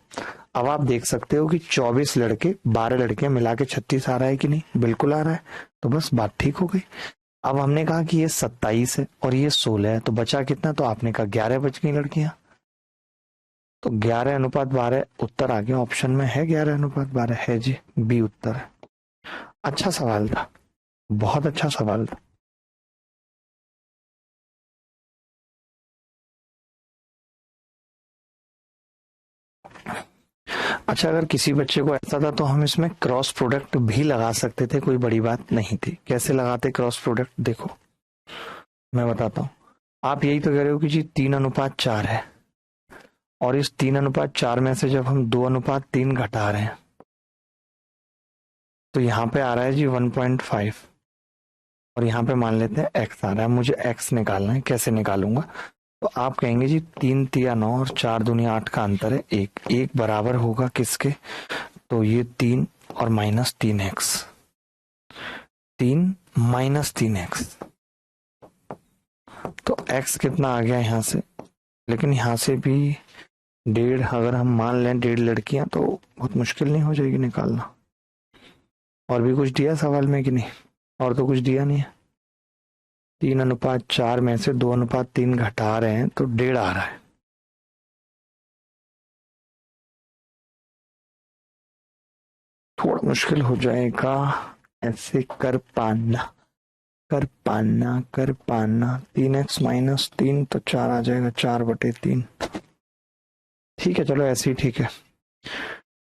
अब आप देख सकते हो कि 24 लड़के 12 लड़कियां मिला के 36 आ रहा है कि नहीं, बिल्कुल आ रहा है। तो बस बात ठीक हो गई। अब हमने कहा कि ये 27 है और ये 16 है, तो बचा कितना, तो आपने कहा 11 बच गई लड़कियां। तो 11:12 उत्तर आ गया, ऑप्शन में है 11:12 है जी, बी उत्तर है। अच्छा सवाल था, बहुत अच्छा सवाल था। अच्छा, अगर किसी बच्चे को ऐसा था तो हम इसमें क्रॉस प्रोडक्ट भी लगा सकते थे, कोई बड़ी बात नहीं थी। कैसे लगाते क्रॉस प्रोडक्ट, देखो मैं बताता हूँ। आप यही तो कह रहे हो कि जी 3:4 है, और इस 3:4 में से जब हम 2:3 घटा रहे हैं तो यहाँ पे आ रहा है जी 1.5, और यहाँ पे मान लेते हैं x आ रहा है। मुझे x निकालना है, कैसे निकालूंगा। तो आप कहेंगे जी 3×3 = 9 और 4×2 = 8 का अंतर है 1, 1 बराबर होगा किसके, तो ये 3 और -3x, 3 -3x, तो x कितना आ गया यहाँ से। लेकिन यहाँ से भी 1.5, अगर हम मान लें 1.5 लड़कियां तो बहुत मुश्किल नहीं हो जाएगी निकालना। और भी कुछ दिया सवाल में कि नहीं, और तो कुछ दिया नहीं है। 3:4 में से 2:3 घटा रहे हैं तो 1.5 आ रहा है। थोड़ा मुश्किल हो जाएगा, ऐसे कर पाना 3x -3 तो 4 आ जाएगा, 4/3। ठीक है चलो ऐसे ही ठीक है।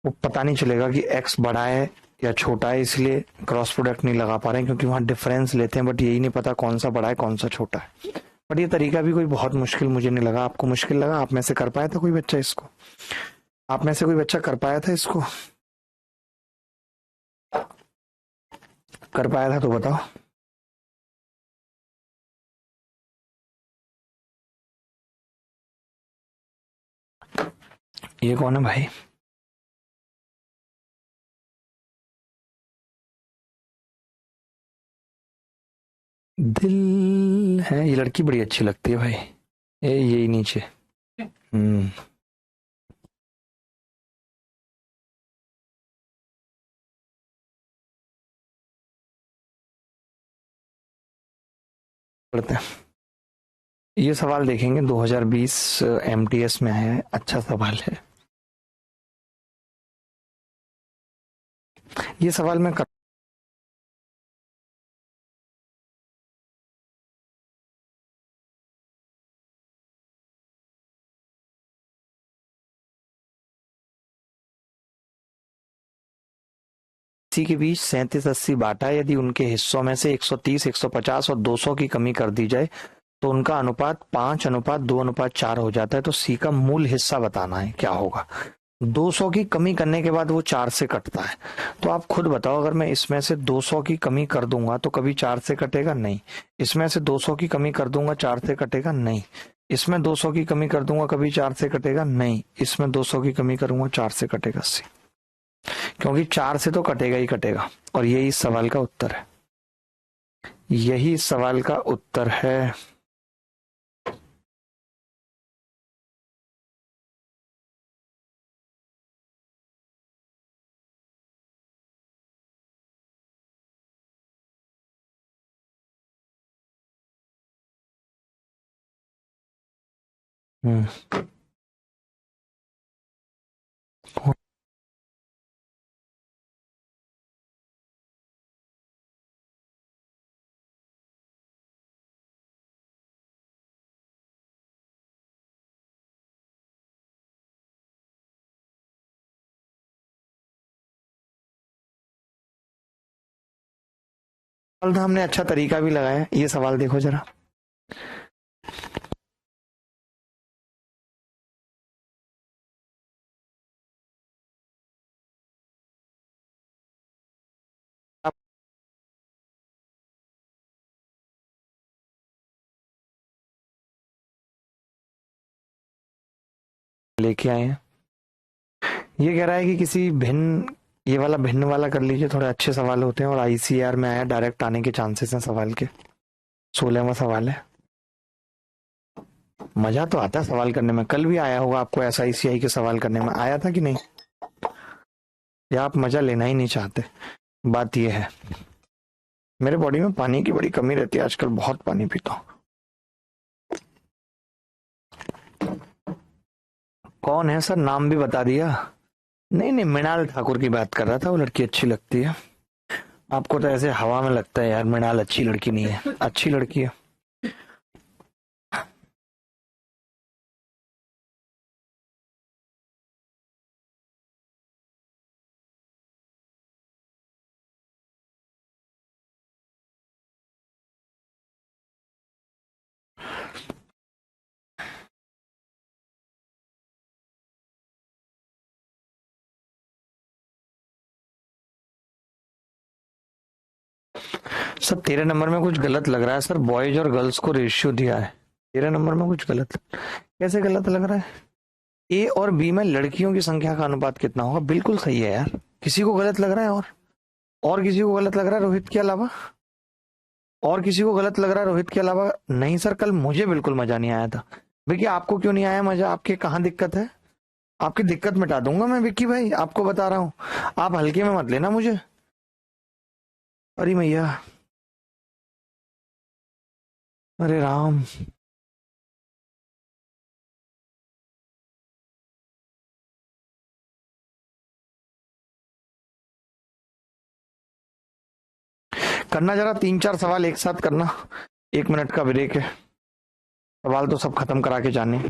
वो पता नहीं चलेगा कि x बड़ा है या छोटा है, इसलिए क्रॉस प्रोडक्ट नहीं लगा पा रहे हैं, क्योंकि वहां डिफरेंस लेते हैं, बट यही नहीं पता कौन सा बड़ा है कौन सा छोटा है। बट ये तरीका भी कोई बहुत मुश्किल मुझे नहीं लगा। आपको मुश्किल लगा? आप में से कर पाया था कोई बच्चा इसको? आप में से कोई बच्चा कर पाया था इसको? कर पाया था तो बताओ। ये कौन है भाई? दिल है, ये लड़की बड़ी अच्छी लगती है भाई। यही नीचे। हम्म। पढ़ते हैं। ये सवाल देखेंगे 2020 एमटीएस में आया है, अच्छा सवाल है। ये सवाल मैं इसी के बीच 37-80 बांटा, यदि उनके हिस्सों में से 130, 150 और 200 की कमी कर दी जाए तो उनका अनुपात 5:2:4 हो जाता है। तो सी का मूल हिस्सा बताना है क्या होगा। 200 की कमी करने के बाद वो 4 से कटता है। तो आप खुद बताओ, अगर मैं इसमें से 200 की कमी कर दूंगा तो कभी 4 से कटेगा नहीं। इसमें से 200 की कमी कर दूंगा 4 से कटेगा नहीं। इसमें 200 की कमी कर दूंगा कभी 4 से कटेगा नहीं। इसमें 200 की कमी करूंगा 4 से कटेगा सी, क्योंकि 4 से तो कटेगा ही कटेगा। और यही इस सवाल का उत्तर है, यही इस सवाल का उत्तर है। हम्म। सवाल था, हमने अच्छा तरीका भी लगाया। ये सवाल देखो जरा। आप लेके आए हैं। ये कह रहा है कि किसी भिन्न, ये वाला भिन्न वाला कर लीजिए, थोड़े अच्छे सवाल होते हैं और आईसीआर में आया, डायरेक्ट आने के चांसेस हैं सवाल के। 16वां सवाल है। मजा तो आता है सवाल करने में। कल भी आया होगा आपको एसआईसीआई के सवाल करने में, आया था कि नहीं? या आप मजा लेना ही नहीं चाहते? बात यह है, मेरे बॉडी में पानी की बड़ी कमी रहती है आजकल, बहुत पानी पीता हूँ। कौन है सर? नाम भी बता दिया। नहीं नहीं, मृणाल ठाकुर की बात कर रहा था, वो लड़की अच्छी लगती है। आपको तो ऐसे हवा में लगता है यार मृणाल अच्छी लड़की नहीं है, अच्छी लड़की है। सर 13 नंबर में कुछ गलत लग रहा है सर, बॉयज और गर्ल्स को रेशियो दिया है। 13 नंबर में कुछ गलत, कैसे गलत लग रहा है? ए और बी में लड़कियों की संख्या का अनुपात कितना होगा? बिल्कुल सही है यार। किसी को गलत लग रहा है? और किसी को गलत लग रहा है रोहित के अलावा? और किसी को गलत लग रहा है रोहित के अलावा? नहीं सर, कल मुझे बिल्कुल मजा नहीं आया था। विकी, आपको क्यों नहीं आया मजा? आपके कहाँ दिक्कत है? आपकी दिक्कत मिटा दूंगा मैं विक्की भाई, आपको बता रहा हूँ। आप हल्के में मत लेना मुझे। अरे मैया, अरे राम। करना जरा 3-4 सवाल एक साथ करना। 1 मिनट का ब्रेक है, सवाल तो सब खत्म करा के जाने।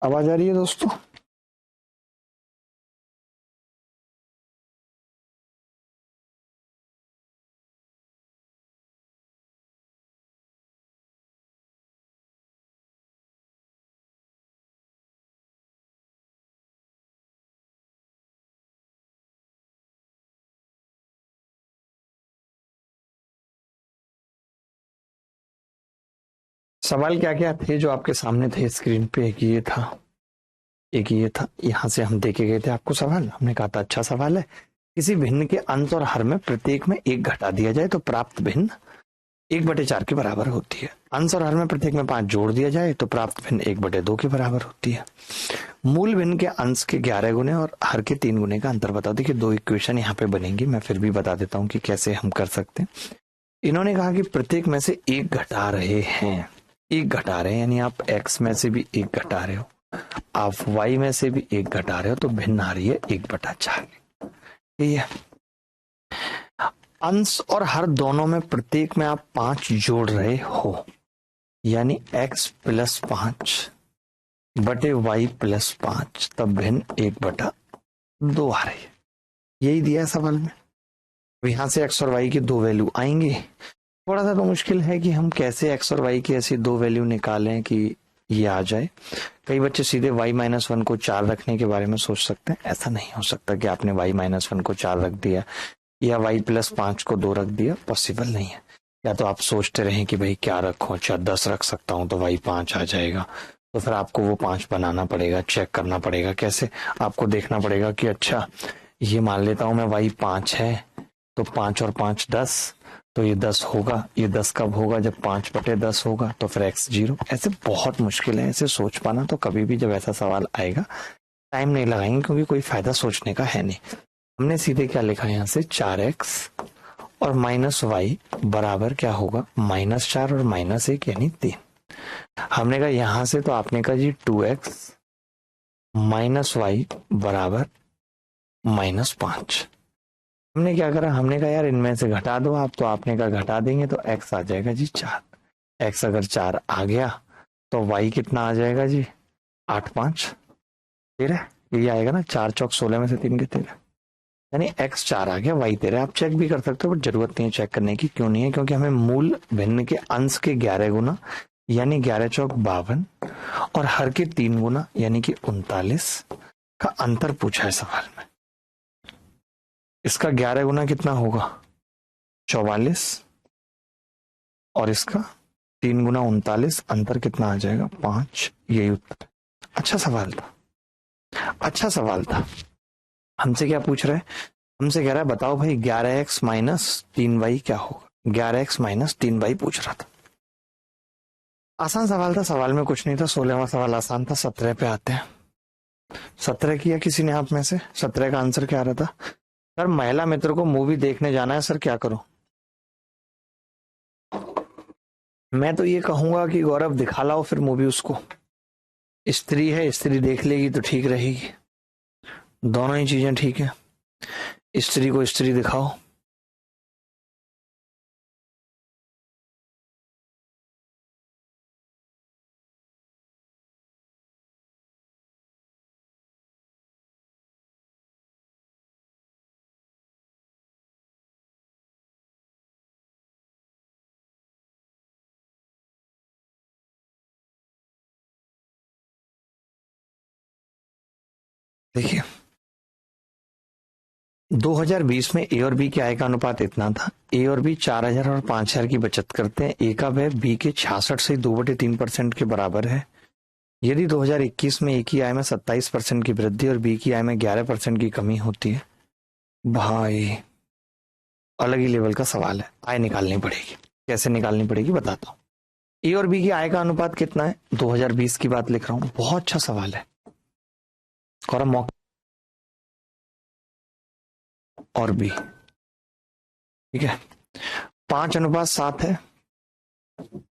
आवाज आ रही है दोस्तों? सवाल क्या क्या थे जो आपके सामने थे स्क्रीन पे? एक ये था, एक ये था, यहां से हम देखे गए थे आपको सवाल। हमने कहा था अच्छा सवाल है, किसी भिन्न के अंश और हर में प्रत्येक में एक घटा दिया जाए तो प्राप्त भिन्न 1/4 के बराबर होती है। अंश और हर में प्रत्येक में 5 जोड़ दिया जाए तो प्राप्त भिन्न 1/2 के बराबर होती है। मूल भिन्न के अंश के 11 गुने और हर के 3 गुने का अंतर बताओ। देखिए 2 इक्वेशन यहाँ पे बनेंगी, मैं फिर भी बता देता हूँ कि कैसे हम कर सकते हैं। इन्होंने कहा कि प्रत्येक में से एक घटा रहे हैं, एक घटा रहे हैं, यानी आप x में से भी एक घटा रहे हो, आप y में से भी एक घटा रहे हो, तो भिन्न आ रही है 1/4। ठीक है। अंश और हर दोनों में प्रत्येक में आप 5 जोड़ रहे हो, यानी x + 5 बटे y + 5, तब भिन्न 1/2 आ रही है। यही दिया है सवाल में। यहां से x और y की 2 वैल्यू आएंगी। थोड़ा सा तो मुश्किल है कि हम कैसे x और y की ऐसी 2 वैल्यू निकालें कि ये आ जाए। कई बच्चे सीधे y-1 को 4 रखने के बारे में सोच सकते हैं। ऐसा नहीं हो सकता कि आपने y-1 को 4 रख दिया या y + 5 को 2 रख दिया, पॉसिबल नहीं है। या तो आप सोचते रहें कि भाई क्या रखूं, अच्छा 10 रख सकता हूं तो y 5 आ जाएगा, तो फिर आपको वो 5 बनाना पड़ेगा, चेक करना पड़ेगा। कैसे? आपको देखना पड़ेगा कि अच्छा ये मान लेता हूं मैं y 5 है, तो 5 और 5 10, तो ये 10 होगा। ये 10 कब होगा? जब 5/10 होगा, तो फिर x 0। ऐसे बहुत मुश्किल है, ऐसे सोच पाना। तो कभी भी जब ऐसा सवाल आएगा टाइम नहीं लगाएंगे, क्योंकि कोई फायदा सोचने का है नहीं। हमने सीधे क्या लिखा यहाँ से, 4x और -y बराबर क्या होगा, -4 और -1 यानी 3। हमने कहा यहां से, तो आपने कहा जी 2x -y बराबर -5। हमने क्या करा, हमने कहा यार इनमें से घटा दो आप, तो आपने कहा घटा देंगे तो x आ जाएगा जी 4। x अगर 4 आ गया तो y कितना आ जाएगा जी, 8 5 13। ये आएगा ना, 4 चौक 16 में से 3 के 13, यानी x 4 आ गया, y 13। आप चेक भी कर सकते हो, बट जरूरत नहीं है चेक करने की। क्यों नहीं है? क्योंकि हमें मूल भिन्न के अंश के 11 गुना यानी 11 चौक 52 और हर के 3 गुना यानी कि 39 का अंतर पूछा है सवाल में। इसका 11 गुना कितना होगा, 44, और इसका 3 गुना 39, अंतर कितना आ जाएगा, 5। यही उत्तर। अच्छा सवाल था, अच्छा सवाल था। हमसे क्या पूछ रहा है? हमसे कह रहा है बताओ भाई 11x - 3y क्या होगा। 11x - 3y पूछ रहा था। आसान सवाल था, सवाल में कुछ नहीं था। 16वां सवाल आसान था। 17 पे आते हैं। 17 किया किसी ने आप में से? 17 का आंसर क्या आ रहा था? सर महिला मित्र को मूवी देखने जाना है, सर क्या करूं? मैं तो ये कहूंगा कि गौरव दिखा लाओ फिर मूवी उसको। स्त्री है, स्त्री देख लेगी तो ठीक रहेगी। दोनों ही चीजें ठीक है। स्त्री को स्त्री दिखाओ। देखिए 2020 में ए और बी के आय का अनुपात इतना था। ए और बी 4000 और 5000 की बचत करते हैं। ए का व्यय बी के 66 से 2/3% के बराबर है। यदि 2021 में ए की आय में 27% की वृद्धि और बी की आय में 11% की कमी होती है, भाई अलग ही लेवल का सवाल है। आय निकालनी पड़ेगी। कैसे निकालनी पड़ेगी बताता हूँ। ए और बी की आय का अनुपात कितना है? 2020 की बात लिख रहा हूं। बहुत अच्छा सवाल है और मौका और बी, ठीक है। 5:7 है।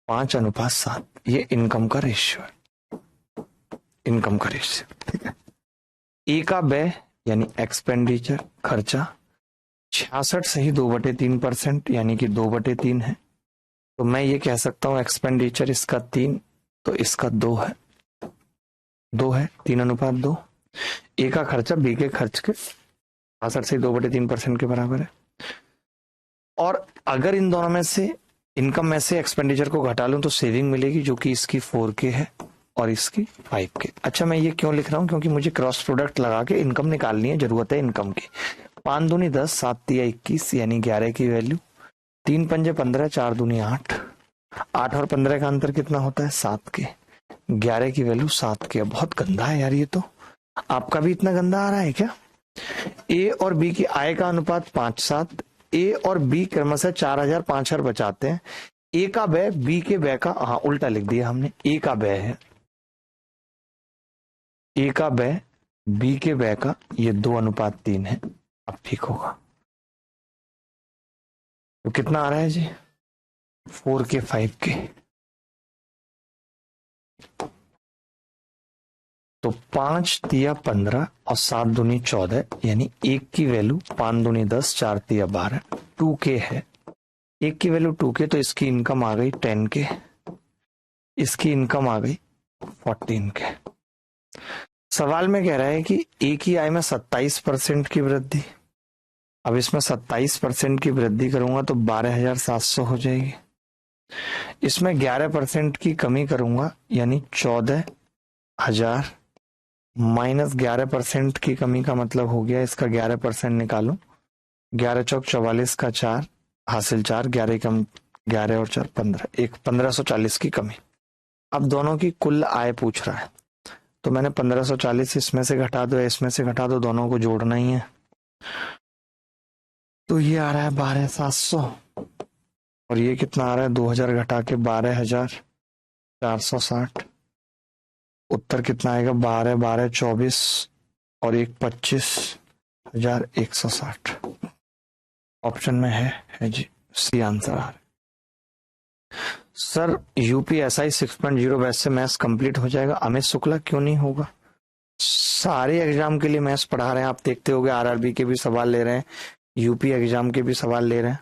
5:7 ये इनकम का रेशियो है, इनकम का रेशियो, ठीक है। ए का व्यय यानी एक्सपेंडिचर, खर्चा 66 से ही 2/3% यानी कि 2/3 है। तो मैं ये कह सकता हूं एक्सपेंडिचर इसका 3 तो इसका 2 है। 2 है, 3:2। ए का खर्चा बी के खर्च के 62 से 2/3% के बराबर है। और अगर इन दोनों में से इनकम में से एक्सपेंडिचर को घटा लूं तो सेविंग मिलेगी, जो कि इसकी 4K है और इसकी 5K। अच्छा, मैं ये क्यों लिख रहा हूं, क्योंकि मुझे क्रॉस प्रोडक्ट लगा के इनकम निकालनी है, जरूरत है इनकम की। 5 दूनी 10, 7 तिया 21, यानी 11 की वैल्यू। 3 पंजे 15, 4 दूनी 8। 8 और 15 का अंतर कितना होता है? 7 के। 11 की वैल्यू 7 के। बहुत गंदा है यार ये तो। आपका भी इतना गंदा आ रहा है क्या? ए और बी की आय का अनुपात 5:7। ए और बी क्रमशः 4,000 5,000 बचाते हैं। ए का व्यय बी के व्यय का, हाँ उल्टा लिख दिया हमने। ए का व्यय है, ए का व्यय बी के व्यय का, ये 2:3 है। अब ठीक होगा। तो कितना आ रहा है जी? 4K 5K। तो 5 तिया 15 और 7 दूनी 14, यानी 1 की वैल्यू 5 दूनी 10, 4 तिया 12, 2K है। 1 की वैल्यू 2K, तो इसकी इनकम आ गई 10K, इसकी इनकम आ गई 14K। सवाल में कह रहा है कि ए की आय में 27% की वृद्धि। अब इसमें 27% की वृद्धि करूंगा तो 12,700 हो जाएगी। इसमें 11% की कमी करूंगा, यानी 14,000 माइनस 11% की कमी का मतलब हो गया, इसका 11% निकालो। 11 चौक 44 का 4 हासिल 4, 11 कम 11 और 4 15, एक 1540 की कमी। अब दोनों की कुल आय पूछ रहा है, तो मैंने 1540 इसमें से घटा दो, इसमें से घटा दो, दोनों को जोड़ना ही है। तो ये आ रहा है 12,700 और ये कितना आ रहा है? 2,000 घटा के 12,460। उत्तर कितना आएगा? 12 12 24 और 1 25,160। ऑप्शन में है जी, सी आंसर आ रहा है। सर यूपीएसआई 6.0 बैच से मैथ्स कंप्लीट हो जाएगा? अमित शुक्ला, क्यों नहीं होगा? सारे एग्जाम के लिए मैथ्स पढ़ा रहे हैं, आप देखते होंगे। आरआरबी के भी सवाल ले रहे हैं, यूपी एग्जाम के भी सवाल ले रहे हैं।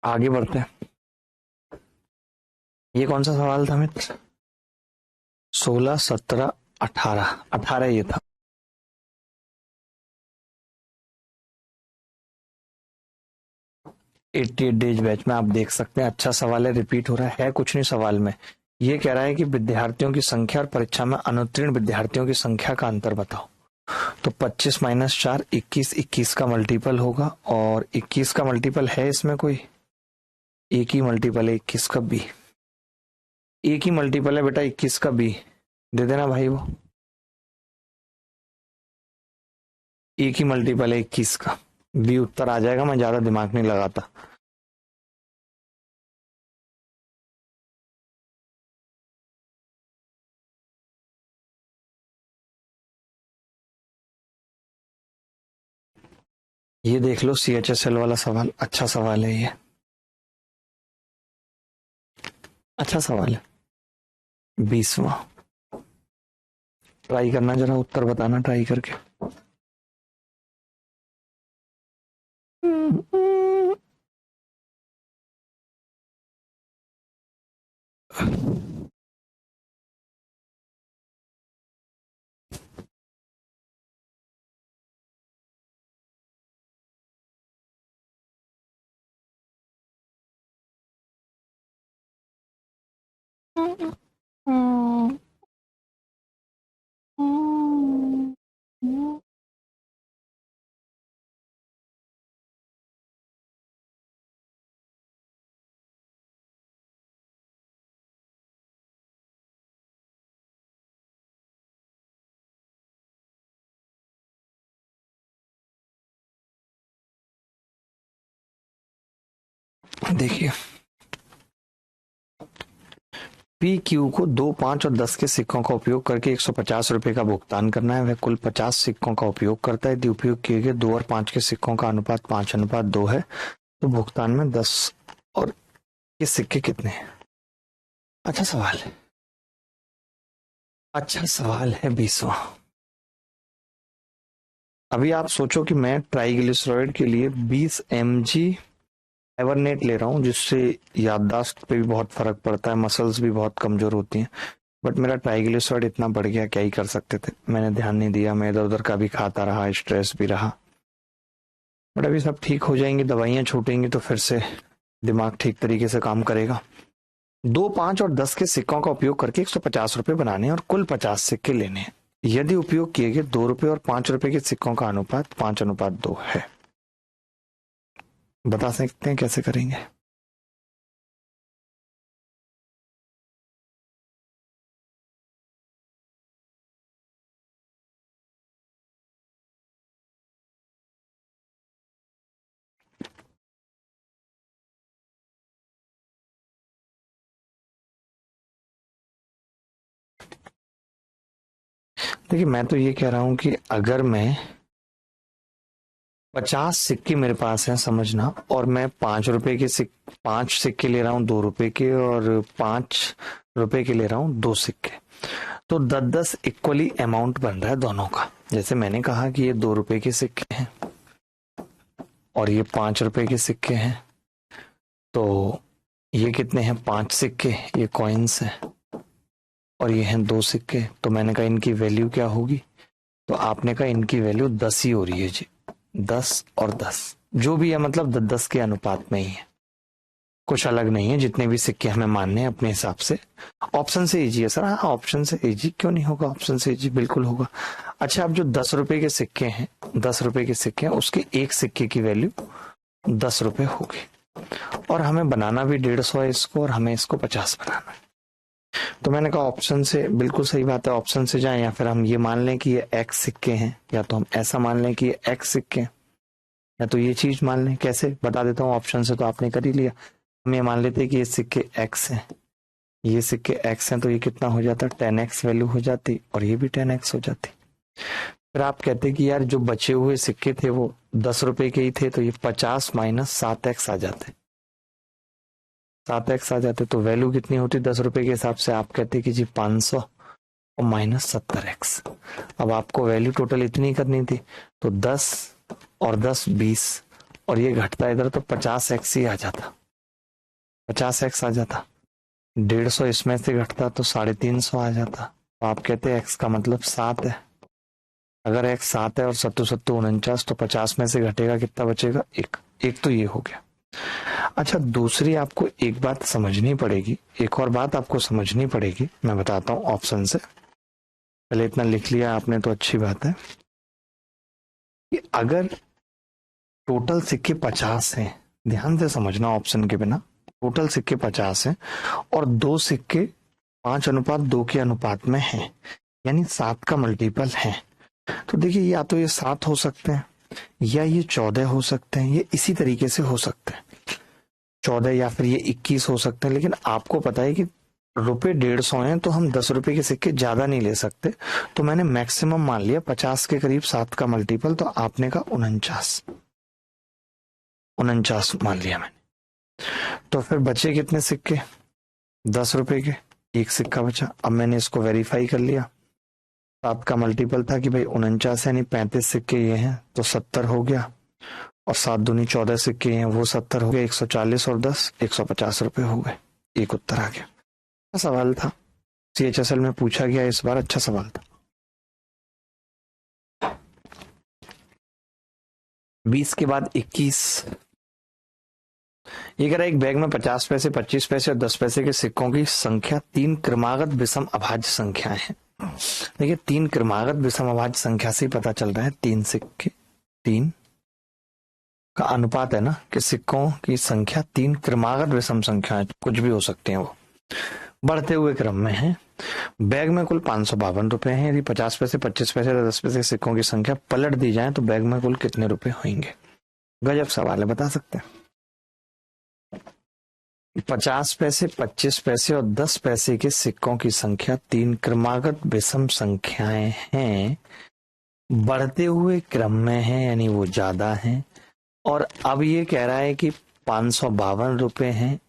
आगे बढ़ते हैं। ये कौन सा सवाल था मित्र? 16 17 18 18 ये था। एट्टी डेज बैच में आप देख सकते हैं। अच्छा सवाल है, रिपीट हो रहा है कुछ नहीं सवाल में। ये कह रहा है कि विद्यार्थियों की संख्या और परीक्षा में अनुत्तीर्ण विद्यार्थियों की संख्या का अंतर बताओ। तो 25 माइनस 4 21, 21 का मल्टीपल होगा, और 21 का मल्टीपल है इसमें कोई? एक ही मल्टीपल है 21 का बी। एक ही मल्टीपल है बेटा 21 का बी, दे देना भाई। वो एक ही मल्टीपल है 21 का बी, उत्तर आ जाएगा। मैं ज्यादा दिमाग नहीं लगाता। ये देख लो CHSL वाला सवाल, अच्छा सवाल है ये, अच्छा सवाल है। 20वां ट्राई करना, जरा उत्तर बताना ट्राई करके। देखिए, पी क्यू को 2, 5 और 10 के सिक्कों का उपयोग करके 150 रुपए का भुगतान करना है। वह कुल 50 सिक्कों का उपयोग करता है। यदि उपयोग किए गए 2 और 5 के सिक्कों का अनुपात 5:2 है, तो भुगतान में 10 और ये सिक्के कितने हैं? अच्छा सवाल है, अच्छा सवाल है 20वां। अभी आप सोचो कि मैं ट्राइग्लिसराइड के लिए 20 mg एवरनेट ले रहा हूँ जिससे याददाश्त पे भी बहुत फर्क पड़ता है, मसल्स भी बहुत कमजोर होती हैं। बट मेरा ट्राइग्लिसराइड इतना बढ़ गया, क्या ही कर सकते थे, मैंने ध्यान नहीं दिया, मैं इधर उधर का भी खाता रहा, स्ट्रेस भी रहा। बट अभी सब ठीक हो जाएंगी, दवाइयां छूटेंगी तो फिर से दिमाग ठीक तरीके से काम करेगा। 2, 5 और 10 के सिक्कों का उपयोग करके 150 रुपए बनाने हैं और कुल 50 सिक्के लेने हैं। यदि उपयोग किए गए 2 रुपए और 5 रुपए के सिक्कों का अनुपात 5:2 है। बता सकते हैं कैसे करेंगे? देखिए, मैं तो ये कह रहा हूं कि अगर मैं 50 सिक्के मेरे पास हैं, समझना, और मैं 5 सिक्के ले रहा हूँ 2 रुपए के और 5 रुपए के ले रहा हूँ 2 सिक्के, तो 10-10 इक्वली अमाउंट बन रहा है दोनों का। जैसे मैंने कहा कि ये 2 रुपए के सिक्के हैं और ये 5 रुपए के सिक्के हैं, तो ये कितने हैं? 5 सिक्के, ये कॉइन्स हैं, और ये हैं 2 सिक्के। तो मैंने कहा इनकी वैल्यू क्या होगी? तो आपने कहा इनकी वैल्यू 10 ही हो रही है जी। 10 और 10 जो भी है, मतलब 10-10 के अनुपात में ही है, कुछ अलग नहीं है। जितने भी सिक्के हमें मानने हैं अपने हिसाब से। ऑप्शन से इजी है सर। हाँ, ऑप्शन से इजी क्यों नहीं होगा? ऑप्शन से इजी बिल्कुल होगा। अच्छा, अब जो 10 रुपए के सिक्के हैं, 10 रुपए के सिक्के हैं, उसके एक सिक्के की वैल्यू 10 रुपए होगी, और हमें बनाना भी 150 है इसको, और हमें इसको 50 बनाना है। तो मैंने कहा ऑप्शन से, बिल्कुल सही बात है, ऑप्शन से जाएं, या फिर हम ये मान लें कि ये एक्स सिक्के हैं, या तो हम ऐसा मान लें कि ये एक्स सिक्के हैं, या तो ये चीज मान लें। कैसे बता देता हूँ, ऑप्शन से तो आपने कर ही लिया। हम ये मान लेते हैं कि ये सिक्के एक्स हैं, ये सिक्के एक्स हैं, तो ये कितना हो जाता? 10x वैल्यू हो जाती, और ये भी 10x हो जाती। फिर आप कहते कि यार जो बचे हुए सिक्के थे वो 10 रुपए के ही थे, तो ये 50 माइनस 7x आ जाते, 7x आ जाते, तो वैल्यू कितनी होती 10 रुपए के हिसाब से? आप कहते कि जी 500 और माइनस 70x। अब आपको वैल्यू टोटल इतनी करनी थी, तो 10 और 10 20, और ये घटता इधर तो 50x ही आ जाता, 50x आ जाता। 150 इसमें से घटता तो 350 आ जाता। तो आप कहते हैं x का मतलब 7 है। अगर x 7 है और 7 7 49, तो 50 में से घटेगा कितना बचेगा? एक। एक तो ये हो गया। अच्छा, दूसरी आपको एक बात समझनी पड़ेगी, एक और बात आपको समझनी पड़ेगी, मैं बताता हूँ ऑप्शन से। पहले इतना लिख लिया आपने तो अच्छी बात है कि अगर टोटल सिक्के 50 हैं, ध्यान से समझना ऑप्शन के बिना, टोटल सिक्के 50 हैं और 2 सिक्के 5:2 के अनुपात में हैं, यानी 7 का मल्टीपल है। तो देखिए, या तो ये 7 हो सकते हैं, या ये 14 हो सकते हैं, ये इसी तरीके से हो सकते हैं, 14, या फिर ये 21 हो सकते हैं। लेकिन आपको पता है कि रुपए 150 हैं, तो हम 10 रुपए के सिक्के ज्यादा नहीं ले सकते, तो मैंने मैक्सिमम मान लिया 50 के करीब 7 का मल्टीपल, तो आपने कहा 49, 49 मान लिया मैंने। तो फिर बचे कितने सिक्के? 10 रुपए के एक सिक्का बचा। अब मैंने इसको वेरीफाई कर लिया, 7 का मल्टीपल था कि भाई 49, यानी 35 सिक्के ये हैं, तो 70 हो गया, और 7 दूनी 14 सिक्के हैं, वो 70 हो गए, 140 और 10 150 रुपए हो गए। एक उत्तर आ गया। अच्छा सवाल था, CHSL में पूछा गया इस बार, अच्छा सवाल था। 20 के बाद 21। ये कह रहा है एक बैग में 50 पैसे, 25 पैसे और 10 पैसे के सिक्कों की संख्या 3 क्रमागत विषम अभाज्य संख्याएं हैं। देखिए, 3 क्रमागत विषम अभाज्य संख्या से ही पता चल रहा है 3 सिक्के, 3 का अनुपात है ना, कि सिक्कों की संख्या 3 क्रमागत विषम संख्या है, कुछ भी हो सकते हैं, वो बढ़ते हुए क्रम में है। बैग में कुल 552 रुपए हैं। यदि 50 पैसे, 25 पैसे और 10 पैसे सिक्कों की संख्या पलट दी जाए तो बैग में कुल कितने रुपए होंगे? गजब सवाल है, बता सकते हैं? 50 पैसे, 25 पैसे और 10 पैसे के सिक्कों की संख्या 3 क्रमागत विषम संख्याएं हैं, बढ़ते हुए क्रम में है, यानी वो ज्यादा है। और अब ये कह रहा है कि 552 रुपए हैं।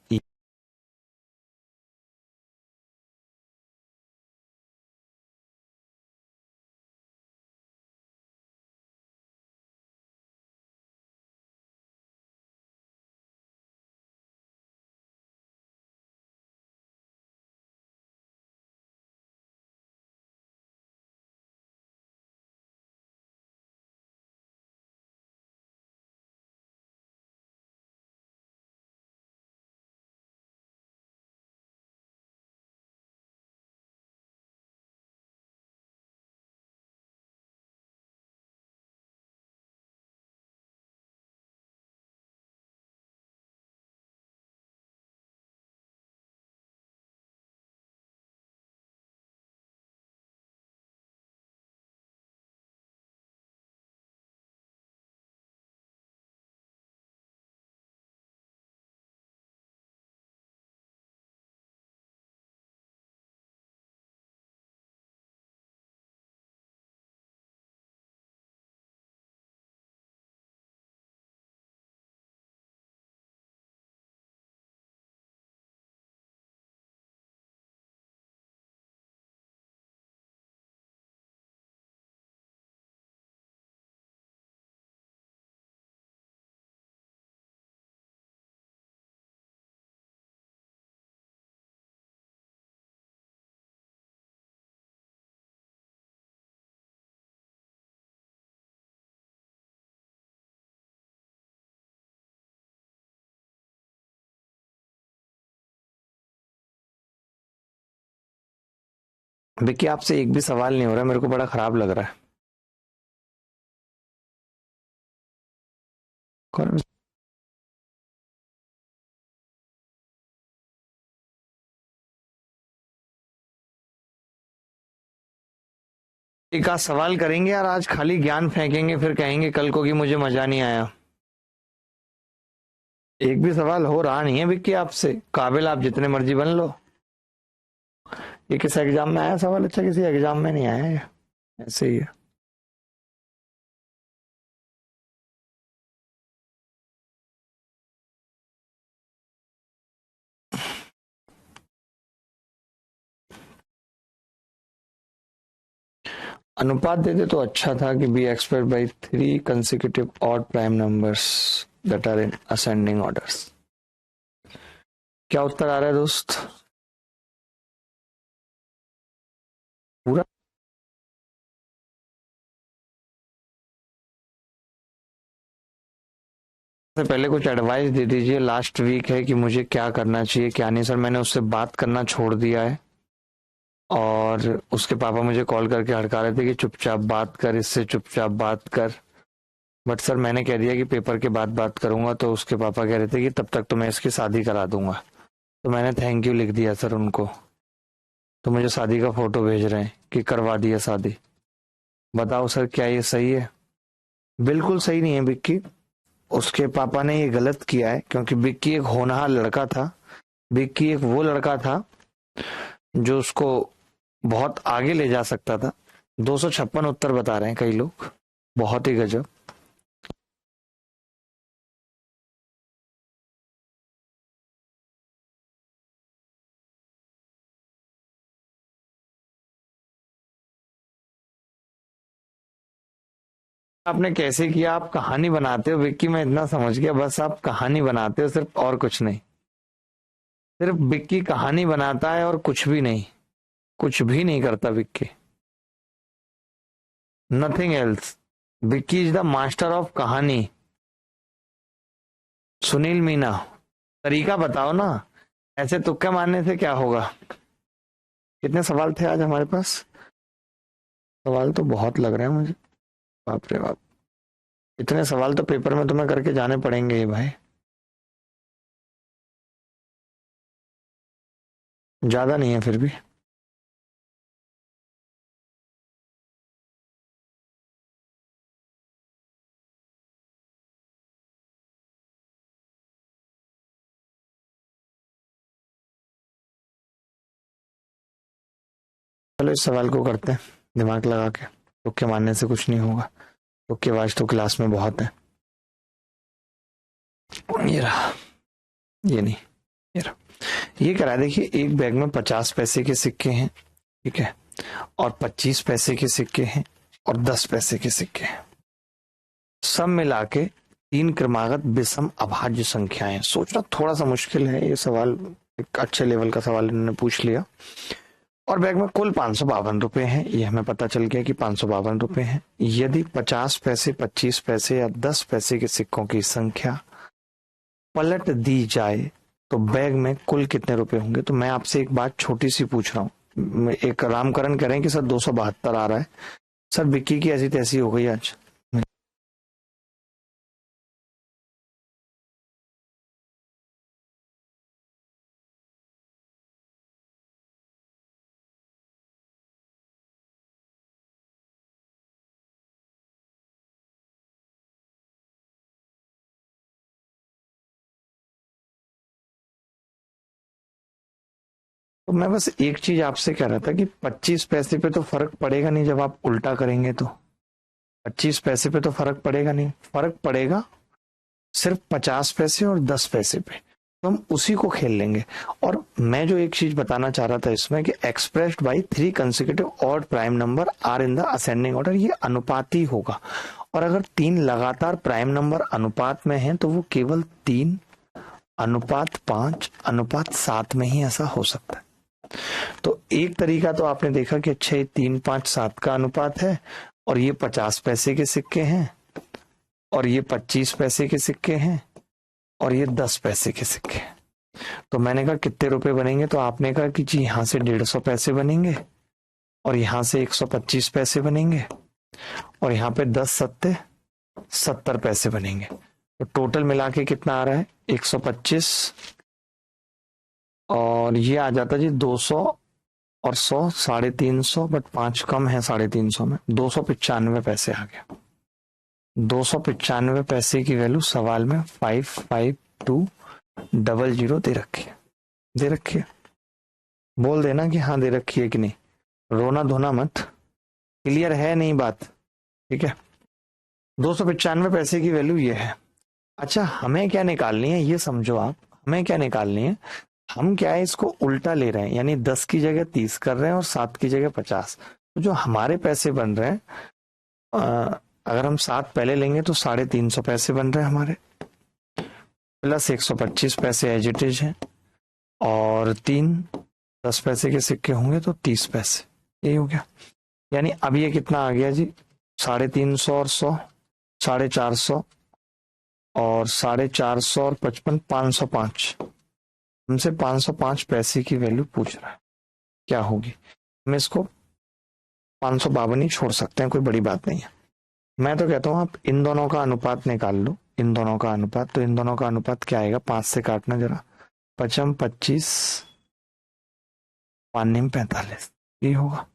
विक्की आपसे एक भी सवाल नहीं हो रहा, मेरे को बड़ा खराब लग रहा है। कौन एक आध सवाल करेंगे यार, आज खाली ज्ञान फेंकेंगे फिर कहेंगे कल को कि मुझे मजा नहीं आया। एक भी सवाल हो रहा नहीं है विक्की आपसे, काबिल आप जितने मर्जी बन लो। ये किस एग्जाम में आया सवाल? अच्छा किसी एग्जाम में नहीं आया, ये ऐसे ही है। अनुपात देते तो अच्छा था कि be expressed by 3 consecutive odd prime numbers that are in ascending orders। क्या उत्तर आ रहा है दोस्त? पूरा से पहले कुछ एडवाइस दे दीजिए, लास्ट वीक है कि मुझे क्या करना चाहिए क्या नहीं। सर मैंने उससे बात करना छोड़ दिया है और उसके पापा मुझे कॉल करके हड़का रहे थे कि चुपचाप बात कर, इससे चुपचाप बात कर। बट सर मैंने कह दिया कि पेपर के बाद बात करूंगा, तो उसके पापा कह रहे थे कि तब तक तो मैं इसकी शादी करा दूंगा। तो मैंने थैंक यू लिख दिया सर उनको, तो मुझे शादी का फोटो भेज रहे हैं कि करवा दिया शादी। बताओ सर क्या ये सही है? बिल्कुल सही नहीं है विक्की, उसके पापा ने ये गलत किया है क्योंकि विक्की एक होनहार लड़का था। विक्की एक वो लड़का था जो उसको बहुत आगे ले जा सकता था। 256 उत्तर बता रहे हैं कई लोग, बहुत ही गजब। आपने कैसे किया? आप कहानी बनाते हो विक्की, मैं इतना समझ गया, बस आप कहानी बनाते हो सिर्फ, और कुछ नहीं। सिर्फ विक्की कहानी बनाता है और कुछ भी नहीं, कुछ भी नहीं करता Vicky, nothing else. Vicky is the master of कहानी। सुनील मीना, तरीका बताओ ना, ऐसे तुक्के मारने से क्या होगा? कितने सवाल थे आज हमारे पास? सवाल तो बहुत लग रहे हैं मुझे, बाप रे बाप। इतने सवाल तो पेपर में तुम्हें करके जाने पड़ेंगे ये भाई, ज्यादा नहीं है फिर भी। चलो इस सवाल को करते हैं दिमाग लगा के, तुक्के मारने से कुछ नहीं होगा, तुक्केबाज तो क्लास में बहुत है। ये रहा, ये नहीं, ये रहा। ये करा देखिए, एक बैग में 50 पैसे के सिक्के हैं, ठीक है, और 25 पैसे के सिक्के हैं और 10 पैसे के सिक्के हैं। सब मिला के 3 क्रमागत विषम अभाज्य संख्याएं। सोचना थोड़ा सा मुश्किल है ये सवाल, एक अच्छे लेवल का सवाल इन्होंने पूछ लिया। और बैग में कुल 552 रुपए हैं, ये हमें पता चल गया कि 552 रुपए हैं। यदि 50 पैसे, 25 पैसे या 10 पैसे के सिक्कों की संख्या पलट दी जाए तो बैग में कुल कितने रुपए होंगे? तो मैं आपसे एक बात छोटी सी पूछ रहा हूँ। एक रामकरण कह रहे हैं कि सर 272 आ रहा है। सर विक्की की ऐसी तैसी हो गई आज। तो मैं बस एक चीज आपसे कह रहा था कि 25 पैसे पे तो फर्क पड़ेगा नहीं जब आप उल्टा करेंगे तो। 25 पैसे पे तो फर्क पड़ेगा नहीं, फर्क पड़ेगा सिर्फ 50 पैसे और 10 पैसे पे, तो हम उसी को खेल लेंगे। और मैं जो एक चीज बताना चाह रहा था इसमें कि expressed by 3 consecutive odd prime number are in the ascending order, ये अनुपाती होगा। और अगर 3 लगातार प्राइम नंबर अनुपात में हैं तो वो केवल 3 अनुपात 5 अनुपात 7 में ही ऐसा हो सकता है। तो एक तरीका तो आपने देखा कि अच्छा ये 3 5 7 का अनुपात है और ये 50 पैसे के सिक्के हैं और ये 25 पैसे के सिक्के हैं और ये 10 पैसे के सिक्के हैं। तो मैंने कहा कितने रुपए बनेंगे, तो आपने कहा कि जी यहां से 150 पैसे बनेंगे और यहां से 125 पैसे बनेंगे और यहाँ पे 10 सत्ते 70 पैसे बनेंगे। तो टोटल मिला के कितना आ रहा है 125 और ये आ जाता जी 200 और 100 350, बट 5 कम है 350 में, 295 पैसे आ गया। 295 पैसे की वैल्यू सवाल में 552000 दे रखी है। बोल देना कि हाँ दे रखी है कि नहीं, रोना धोना मत, क्लियर है नहीं बात, ठीक है। 295 पैसे की वैल्यू ये है। अच्छा हमें क्या निकालनी है ये समझो आप, हमें क्या निकालनी है, हम क्या है इसको उल्टा ले रहे हैं, यानी 10 की जगह 30 कर रहे हैं और 7 की जगह 50। तो जो हमारे पैसे बन रहे हैं अगर हम 7 पहले लेंगे तो 350 पैसे बन रहे हैं हमारे, प्लस 125 पैसे एज इट इज है, और 10 पैसे के सिक्के होंगे तो 30 पैसे, यही हो गया। यानी अब ये कितना आ गया जी 350 और 100 450 और 450 और 55 505। हमसे 505 पैसे की वैल्यू पूछ रहा है, क्या होगी। हम इसको 552 ही छोड़ सकते हैं, कोई बड़ी बात नहीं है। मैं तो कहता हूं आप इन दोनों का अनुपात निकाल लो, इन दोनों का अनुपात, तो इन दोनों का अनुपात क्या आएगा, 5 से काटना जरा, 55 25 5 45, ये होगा।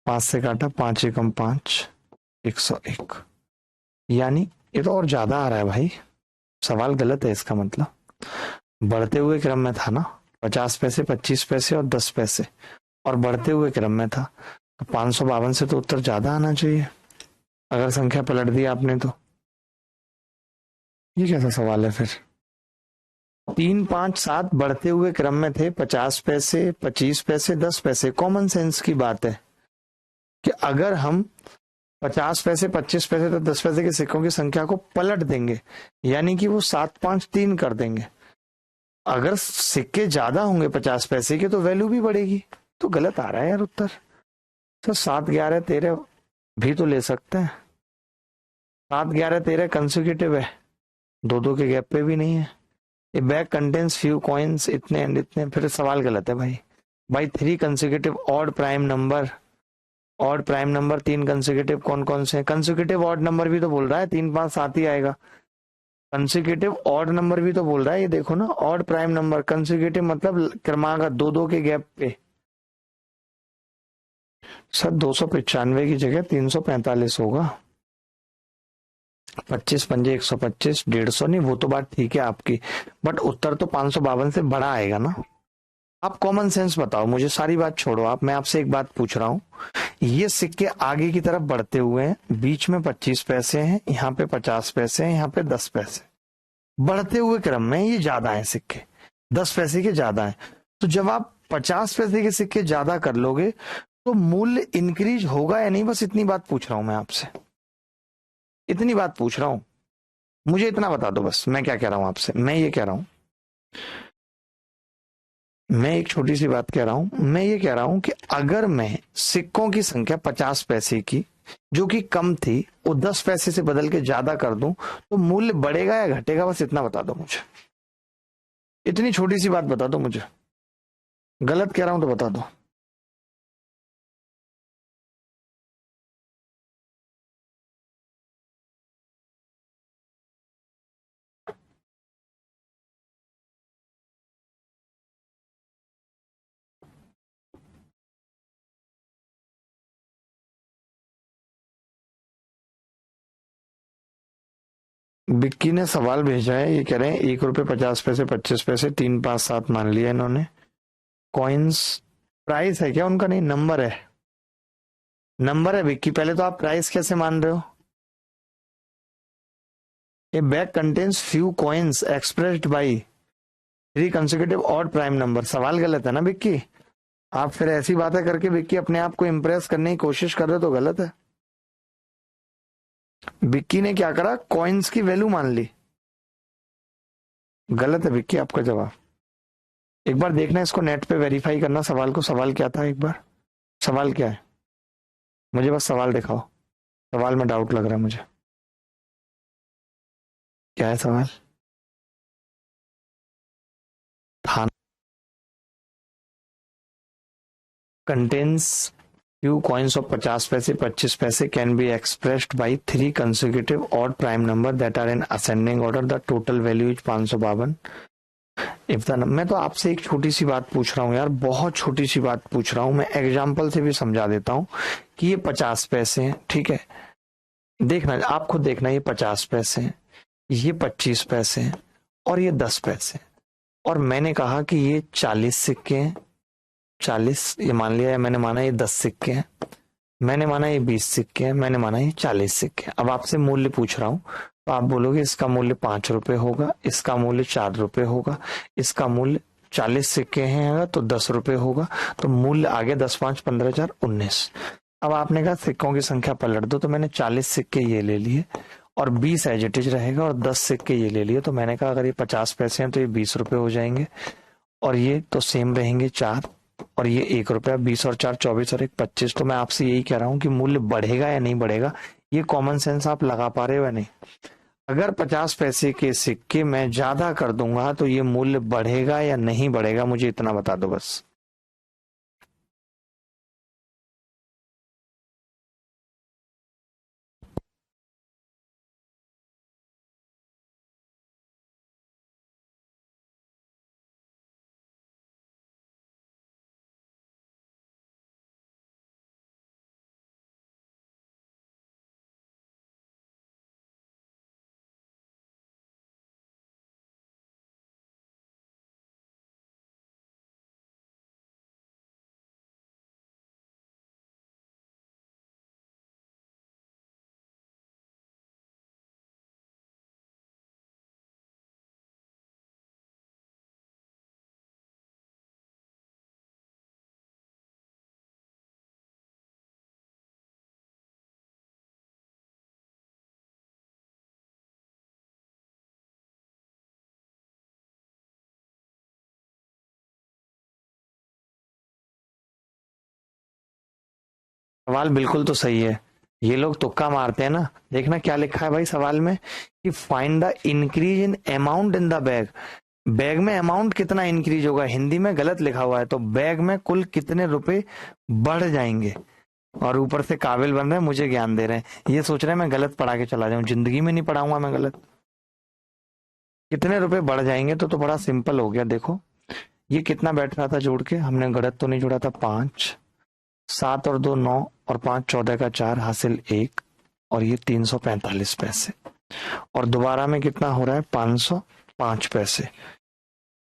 5 से काटा 5 एकम 5 101, यानी ये तो और ज्यादा आ रहा है भाई, सवाल गलत है इसका मतलब। बढ़ते हुए क्रम में था ना, 50 पैसे 25 पैसे और 10 पैसे, और बढ़ते हुए क्रम में था, तो 552 से तो उत्तर ज्यादा आना चाहिए अगर संख्या पलट दी आपने तो। ये कैसा सवाल है फिर। 3 5 7 बढ़ते हुए क्रम में थे, 50 पैसे 25 पैसे 10 पैसे। कॉमन सेंस की बात है कि अगर हम 50 पैसे 25 पैसे तो 10 पैसे के सिक्कों की संख्या को पलट देंगे, यानी कि वो 7 5 3 कर देंगे। अगर सिक्के ज्यादा होंगे 50 पैसे के तो वैल्यू भी बढ़ेगी। तो गलत आ रहा है यार उत्तर। तो 7 11 13 भी तो ले सकते हैं, 7 11 13 कंसेक्यूटिव है, 2 के गैप पे भी नहीं है। ए बैग कंटेन्स फ्यू कॉइन्स इतने एंड इतने, फिर सवाल गलत है भाई। By 3 consecutive odd prime number, odd prime number 3 consecutive कौन कौन से हैं, कंसेक्यूटिव ऑड नंबर भी तो बोल रहा है, 3 5 7 ही आएगा। कंसेक्यूटिव ऑड नंबर भी तो बोल रहा है, ये देखो ना, ऑड प्राइम नंबर, कंसेक्यूटिव मतलब क्रमांक 2 के गैप पे। सर 295 की जगह 345 होगा। 25 पंजे 125, 150 नहीं, वो तो बात ठीक है आपकी, बट उत्तर तो 552 से बड़ा आएगा ना। आप कॉमन सेंस बताओ मुझे, सारी बात छोड़ो आप, मैं आपसे एक बात पूछ रहा हूं। ये सिक्के आगे की तरफ बढ़ते हुए हैं, बीच में 25 पैसे हैं, यहाँ पे 50 पैसे हैं, यहाँ पे 10 पैसे। बढ़ते हुए क्रम में ये ज्यादा है सिक्के, 10 पैसे के ज्यादा है। तो जब आप 50 पैसे के सिक्के ज्यादा कर लोगे तो मूल्य इंक्रीज होगा या नहीं, बस इतनी बात पूछ रहा हूं मैं आपसे, इतनी बात पूछ रहा हूं। मुझे इतना बता दो बस, मैं क्या कह रहा हूं आपसे, मैं ये कह रहा हूं, मैं एक छोटी सी बात कह रहा हूं, मैं ये कह रहा हूं कि अगर मैं सिक्कों की संख्या 50 पैसे की जो कि कम थी वो 10 पैसे से बदल के ज्यादा कर दूं तो मूल्य बढ़ेगा या घटेगा, बस इतना बता दो मुझे, इतनी छोटी सी बात बता दो मुझे। गलत कह रहा हूं तो बता दो। विक्की ने सवाल भेजा है, ये कह रहे हैं 1 रुपए 50 पैसे 25 पैसे 3 5 7 मान लिया इन्होंने। कॉइन्स प्राइस है क्या उनका, नहीं नंबर है, नंबर है विक्की। पहले तो आप प्राइस कैसे मान रहे हो। ए bag contains few coins expressed by 3 consecutive odd prime number. सवाल गलत है ना विक्की, आप फिर ऐसी बातें करके विक्की अपने आप को इम्प्रेस करने की कोशिश कर रहे हो तो गलत है। विक्की ने क्या करा, कॉइन्स की वैल्यू मान ली, गलत है विक्की आपका जवाब। एक बार देखना इसको नेट पे वेरीफाई करना सवाल को, सवाल क्या था एक बार, सवाल क्या है, मुझे बस सवाल दिखाओ, सवाल में डाउट लग रहा है मुझे, क्या है सवाल। थाना कंटेन्स few coins of 50 पैसे 25 पैसे can be expressed by 3 consecutive odd prime number that are in ascending order. The total value is 552. If the मैं तो आपसे एक छोटी सी बात पूछ रहा हूँ यार, बहुत छोटी सी बात पूछ रहा हूँ, मैं एग्जाम्पल से भी समझा देता हूँ कि ये 50 पैसे हैं, ठीक है, देखना आप खुद देखना, ये 50 पैसे हैं, ये 25 पैसे हैं और ये 10 पैसे हैं। और मैंने कहा कि ये 40 सिक्के हैं, 40 ये मान लिया, मैंने माना ये 10 सिक्के हैं, मैंने माना ये 20 सिक्के हैं, मैंने माना ये 40 सिक्के हैं। अब आपसे मूल्य पूछ रहा हूं तो आप बोलोगे इसका मूल्य 5 रुपए होगा, इसका मूल्य 4 रुपए होगा, इसका मूल्य 40 सिक्के हैं तो 10 रुपए होगा, तो मूल्य आगे 10 5 15 4 19। अब आपने कहा सिक्कों की संख्या पलट दो, तो मैंने 40 सिक्के ये ले लिए और 20 एज इट इज रहेगा और 10 सिक्के ये ले लिए, तो मैंने कहा अगर ये 50 पैसे हैं तो ये 20 रुपए हो जाएंगे और ये तो सेम रहेंगे 4 और ये 1 रुपया, 20 और 4 24 और 1 25। तो मैं आपसे यही कह रहा हूं कि मूल्य बढ़ेगा या नहीं बढ़ेगा, ये कॉमन सेंस आप लगा पा रहे हो या नहीं। अगर 50 पैसे के सिक्के मैं ज्यादा कर दूंगा तो ये मूल्य बढ़ेगा या नहीं बढ़ेगा, मुझे इतना बता दो बस। सवाल बिल्कुल तो सही है, ये लोग तुक्का मारते हैं ना। देखना क्या लिखा है भाई सवाल में कि find the increase in amount in the bag. Bag में अमाउंट कितना इंक्रीज होगा, हिंदी में गलत लिखा हुआ है, तो बैग में कुल कितने रुपए बढ़ जाएंगे। और ऊपर से काबिल बन रहे हैं, मुझे ज्ञान दे रहे हैं, ये सोच रहे हैं मैं गलत पढ़ा के चला जाऊं, जिंदगी में नहीं पढ़ाऊंगा मैं गलत। कितने रुपए बढ़ जाएंगे तो बड़ा सिंपल हो गया। देखो ये कितना बैठ रहा था जोड़ के, हमने गलत तो नहीं जोड़ा था, 5, 7 और 2 9 और 5 14 का 4 हासिल 1 और ये 345 पैसे। और दोबारा में कितना हो रहा है, 505 पैसे,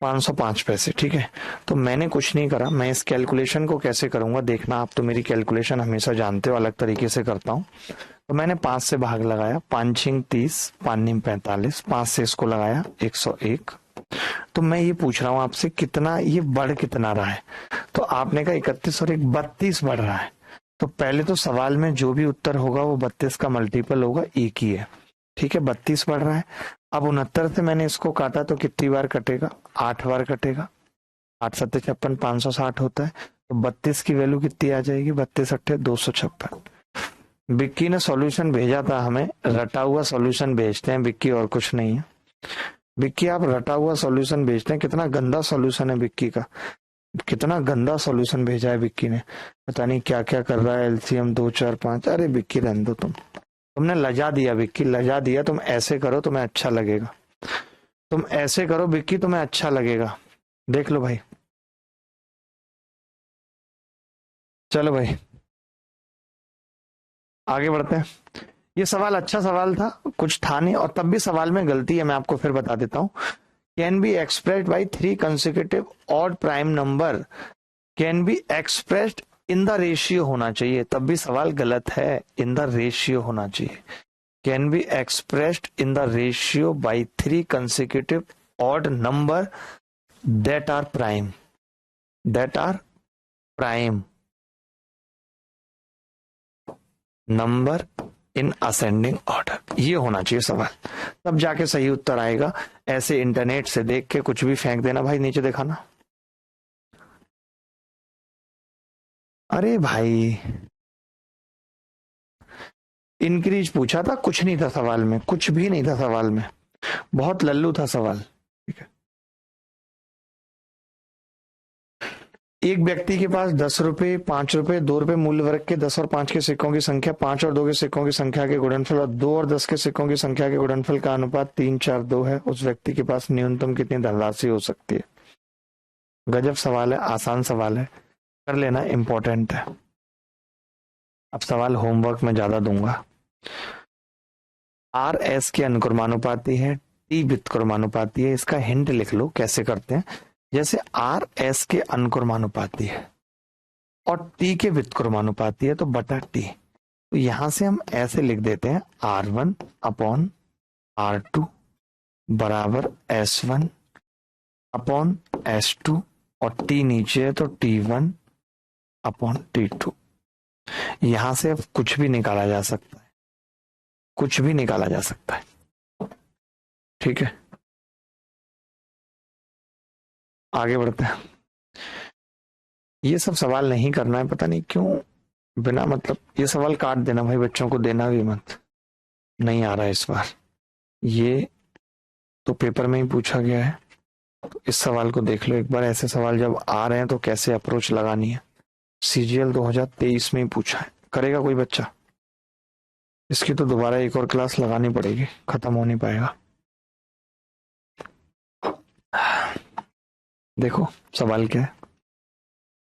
505 पैसे, ठीक है। तो मैंने कुछ नहीं करा, मैं इस कैलकुलेशन को कैसे करूंगा देखना, आप तो मेरी कैलकुलेशन हमेशा जानते हो, अलग तरीके से करता हूं। तो मैंने 5 से भाग लगाया, 5 6 30, 5 9 45, 5 से इसको लगाया 101। तो मैं ये पूछ रहा हूं आपसे कितना ये बढ़ कितना रहा है, तो आपने कहा 31 और 1 32 बढ़ रहा है। तो पहले तो सवाल में जो भी उत्तर होगा वो 32 का मल्टीपल होगा, एक ही है, ठीक है, 32 बढ़ रहा है। अब 69 से मैंने इसको काटा तो कितनी बार कटेगा, 8 बार कटेगा, 8 7 56 560 होता है। तो 32 की वैल्यू कितनी आ जाएगी, 32 8 256। विक्की ने सॉल्यूशन भेजा था हमें, रटा हुआ सॉल्यूशन भेजते हैं विक्की, और कुछ नहीं है। विक्की आप रटा हुआ सॉल्यूशन भेजते हैं, कितना गंदा सॉल्यूशन है विक्की का, कितना गंदा सॉल्यूशन भेजा है विक्की ने, पता नहीं क्या क्या कर रहा है, एलसीएम 2 4 5। अरे विक्की रहने दो, तुमने लजा दिया विक्की, लजा दिया। तुम ऐसे करो तुम्हें अच्छा लगेगा, तुम ऐसे करो विक्की तुम्हें अच्छा लगेगा, देख लो भाई। चलो भाई आगे बढ़ते हैं। ये सवाल अच्छा सवाल था, कुछ था नहीं, और तब भी सवाल में गलती है, मैं आपको फिर बता देता हूं। Can be expressed by 3 consecutive odd prime number can be expressed in the ratio होना चाहिए, तब भी सवाल गलत है, इन द रेशियो होना चाहिए। Can be expressed in the ratio by 3 consecutive odd number that are prime, that are prime number in ascending order, ये होना चाहिए सवाल, तब जाके सही उत्तर आएगा। ऐसे इंटरनेट से देख के कुछ भी फेंक देना भाई, नीचे दिखाना। अरे भाई इंक्रीज पूछा था, कुछ नहीं था सवाल में, कुछ भी नहीं था सवाल में, बहुत लल्लू था सवाल, ठीक है। एक व्यक्ति के पास 10 रुपए, 5 रुपए, 2 रुपए मूल्य वर्ग के 10 और 5 के सिक्कों की संख्या, 5 और 2 के सिक्कों की संख्या के गुणनफल और 2 और 10 के सिक्कों की संख्या के गुणनफल का अनुपात 3, 4, 2 है। उस व्यक्ति के पास न्यूनतम कितनी धनराशि हो सकती है? गजब सवाल है, आसान सवाल है, कर लेना, इंपॉर्टेंट है। अब सवाल होमवर्क में ज्यादा दूंगा। आर एस के अनुक्रमानुपाती है, टी व्युत्क्रमानुपाती है। इसका हिंट लिख लो कैसे करते हैं। जैसे आर एस के अनुक्रमानुपाती है और टी के व्युत्क्रमानुपाती है तो बटा टी, तो यहां से हम ऐसे लिख देते हैं R1 अपॉन R2 बराबर S1 अपॉन S2 और टी नीचे है तो T1 अपॉन T2। यहां से अब कुछ भी निकाला जा सकता है, कुछ भी निकाला जा सकता है। ठीक है, आगे बढ़ते हैं। ये सब सवाल नहीं करना है, पता नहीं क्यों बिना मतलब, ये सवाल काट देना भाई, बच्चों को देना भी मत, नहीं आ रहा है इस बार। ये तो पेपर में ही पूछा गया है, तो इस सवाल को देख लो एक बार। ऐसे सवाल जब आ रहे हैं तो कैसे अप्रोच लगानी है। CGL 2023 में ही पूछा है। करेगा कोई बच्चा? इसकी तो दोबारा एक और क्लास लगानी पड़ेगी, खत्म हो नहीं पाएगा। देखो सवाल क्या है।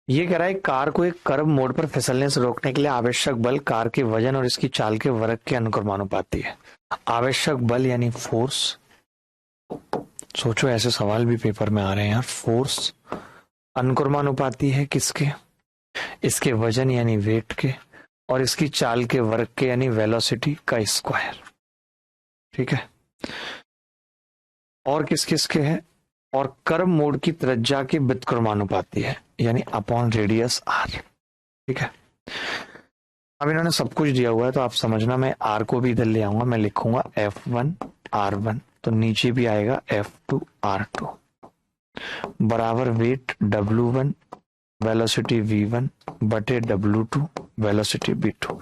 ये कह रहा है कार को एक कर्व मोड़ पर फिसलने से रोकने के लिए आवश्यक बल कार के वजन और इसकी चाल के वर्ग के अनुक्रमानुपाती है। आवश्यक बल यानी फोर्स। सोचो ऐसे सवाल भी पेपर में आ रहे हैं यार। फोर्स अनुक्रमानुपाती है किसके? इसके वजन यानी वेट के और इसकी चाल के वर्ग के यानी वेलोसिटी का स्क्वायर। ठीक है, और किस किस के है? और कर्व मोड़ की त्रिज्या के व्युत्क्रमानुपाती है यानी अपॉन रेडियस R। ठीक है, अब इन्होंने सब कुछ दिया हुआ है तो आप समझना, मैं R को भी इधर ले आऊंगा, मैं लिखूंगा F1 R1 तो नीचे भी आएगा F2 R2 बराबर वेट W1 वेलोसिटी V1 बटे W2 वेलोसिटी V2।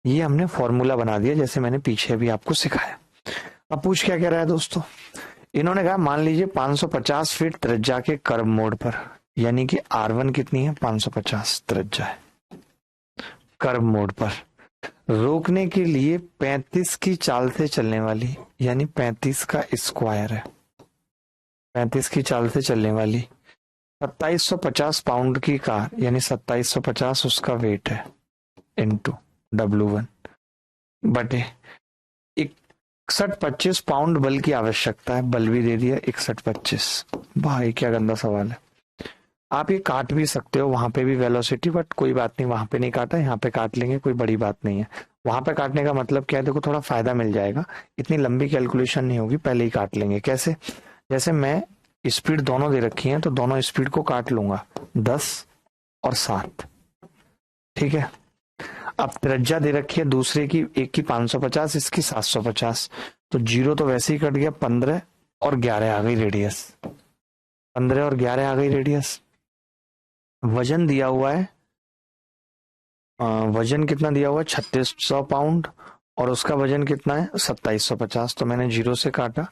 ये हमने फॉर्मूला बना दिया जैसे मैंने पीछे भी आपको सिखाया। अब पूछ क्या कह रहा है दोस्तों, इन्होंने कहा मान लीजिए 550 फीट त्रिज्या के कर्व मोड़ पर, यानी कि R1 कितनी है? 550 त्रिज्या है कर्व मोड़ पर, रोकने के लिए 35 की चाल से चलने वाली, यानी 35 का स्क्वायर है, 35 की चाल से चलने वाली 2750 पाउंड की कार, यानी 2750 उसका वेट है, इनटू W1 बटे 6125 पाउंड बल की आवश्यकता है। बल भी दे दिया 6125। भाई क्या गंदा सवाल है। आप ये काट भी सकते हो, वहां पे भी वेलोसिटी, बट कोई बात नहीं, वहां पे नहीं काटा, यहाँ पे काट लेंगे, कोई बड़ी बात नहीं है। वहां पे काटने का मतलब क्या है, देखो थोड़ा फायदा मिल जाएगा, इतनी लंबी कैलकुलेशन नहीं होगी, पहले ही काट लेंगे। कैसे? जैसे मैं स्पीड दोनों दे रखी है तो दोनों स्पीड को काट लूंगा, 10 और 7। ठीक है, अब त्रिज्या दे रखी है दूसरे की, एक की 550 इसकी 750, तो 0 तो वैसे ही कट गया, 15 और 11 आ गई रेडियस, 15 और 11 आ गई रेडियस। वजन दिया हुआ है, वजन कितना दिया हुआ है? 3600 पाउंड और उसका वजन कितना है? 2750। तो मैंने 0 से काटा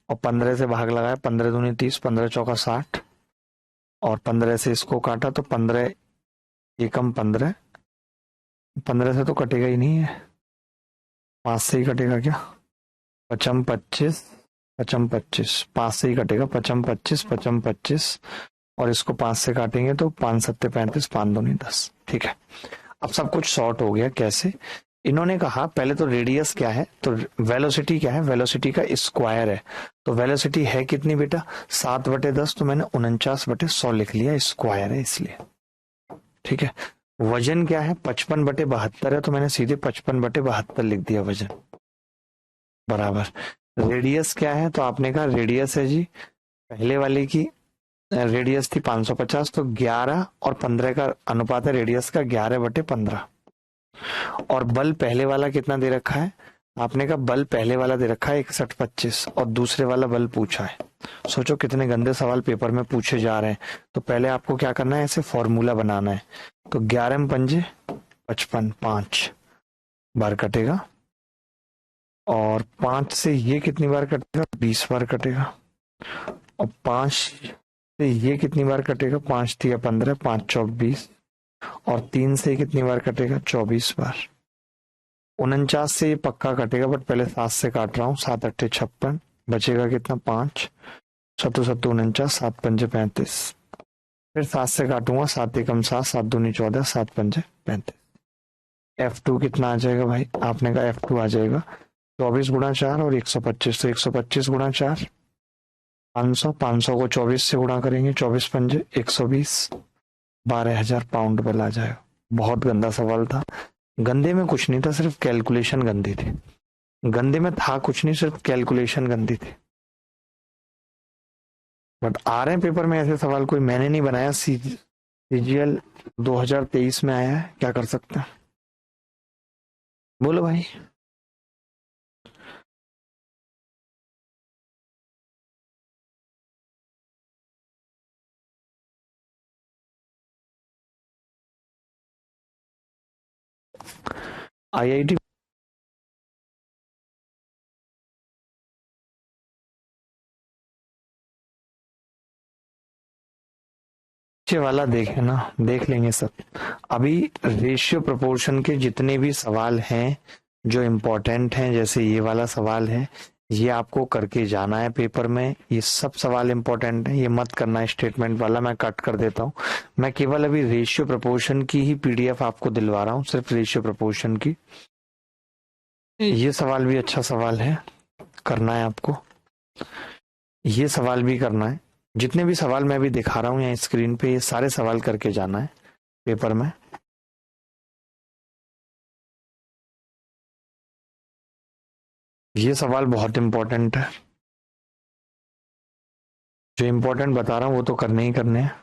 और 15 से भाग लगाया, 15 दूनी 30, 15 चौका 60 और 15 से इसको काटा तो 15 एकम 15, 15 से तो कटेगा ही नहीं है, 5 से ही कटेगा क्या? 55 25, 55 25, 5 से ही कटेगा, 55 25, 55 25 और इसको 5 से काटेंगे तो 5 7 35, 5 दूनी 10। ठीक है, अब सब कुछ शॉर्ट हो गया। कैसे? इन्होंने कहा पहले तो रेडियस क्या है, तो वेलोसिटी क्या है? वेलोसिटी का स्क्वायर है, तो वेलोसिटी है कितनी बेटा? 7/10, तो मैंने 49/100 लिख लिया, स्क्वायर है इसलिए। ठीक है, वजन क्या है? 55/72 है, तो मैंने सीधे 55/72 लिख दिया वजन, बराबर। रेडियस क्या है? तो आपने कहा रेडियस है जी, पहले वाले की रेडियस थी 550, तो 11 और 15 का अनुपात है रेडियस का, 11/15। और बल पहले वाला कितना दे रखा है? आपने कहा बल पहले वाला दे रखा है 6125 और दूसरे वाला बल पूछा है। सोचो कितने गंदे सवाल पेपर में पूछे जा रहे हैं। तो पहले आपको क्या करना है, ऐसे फॉर्मूला बनाना है। तो 11 में 5 55, 5 बार कटेगा और 5 से ये कितनी बार कटेगा? 20 बार कटेगा और 5 तो ये कितनी बार कटेगा, 5 तिया 15, 5 चौक 20, और 3 से कितनी बार कटेगा, 24 बार। 49 से ये पक्का कटेगा, बट पहले 7 से काट रहा हूँ। 7 अट्ठे 56, बचेगा कितना, 5, 7 7 49, 7 पंजे 35। फिर 7 से काटूंगा, 7 एकम 7, 7 दूनी 14, 7 पंजे 35। F2 कितना आ जाएगा भाई, आपने कहा F2 आ जाएगा 24 गुणा 4 और 125, तो 125 गुणा 4 500, 500 को 24 से गुणा करेंगे, 24 पंजे 120, 12,000 पाउंड बल आ जाएगा। बहुत गंदा सवाल था। गंदे में कुछ नहीं था, सिर्फ कैलकुलेशन गंदी थी। गंदे में था कुछ नहीं, सिर्फ कैलकुलेशन गंदी थी। बट आ रहे हैं पेपर में ऐसे सवाल, कोई मैंने नहीं बनाया, CGL 2023 में आया है, क्या कर सकते हैं, बोलो भाई। IIT वाला देखे ना, देख लेंगे सब। अभी रेशियो प्रोपोर्शन के जितने भी सवाल हैं जो इम्पोर्टेंट हैं, जैसे ये वाला सवाल है, ये आपको करके जाना है पेपर में। ये सब सवाल इम्पोर्टेंट है, ये मत करना है स्टेटमेंट वाला, मैं कट कर देता हूँ। मैं केवल अभी रेशियो प्रोपोर्शन की ही PDF आपको दिलवा रहा हूँ, सिर्फ रेशियो प्रोपोर्शन की। ये सवाल भी अच्छा सवाल है, करना है आपको। ये सवाल भी करना है। जितने भी सवाल मैं अभी दिखा रहा हूँ यहाँ स्क्रीन पे, ये सारे सवाल करके जाना है पेपर में। ये सवाल बहुत इंपॉर्टेंट है, जो इंपॉर्टेंट बता रहा हूँ वो तो करने ही करने हैं।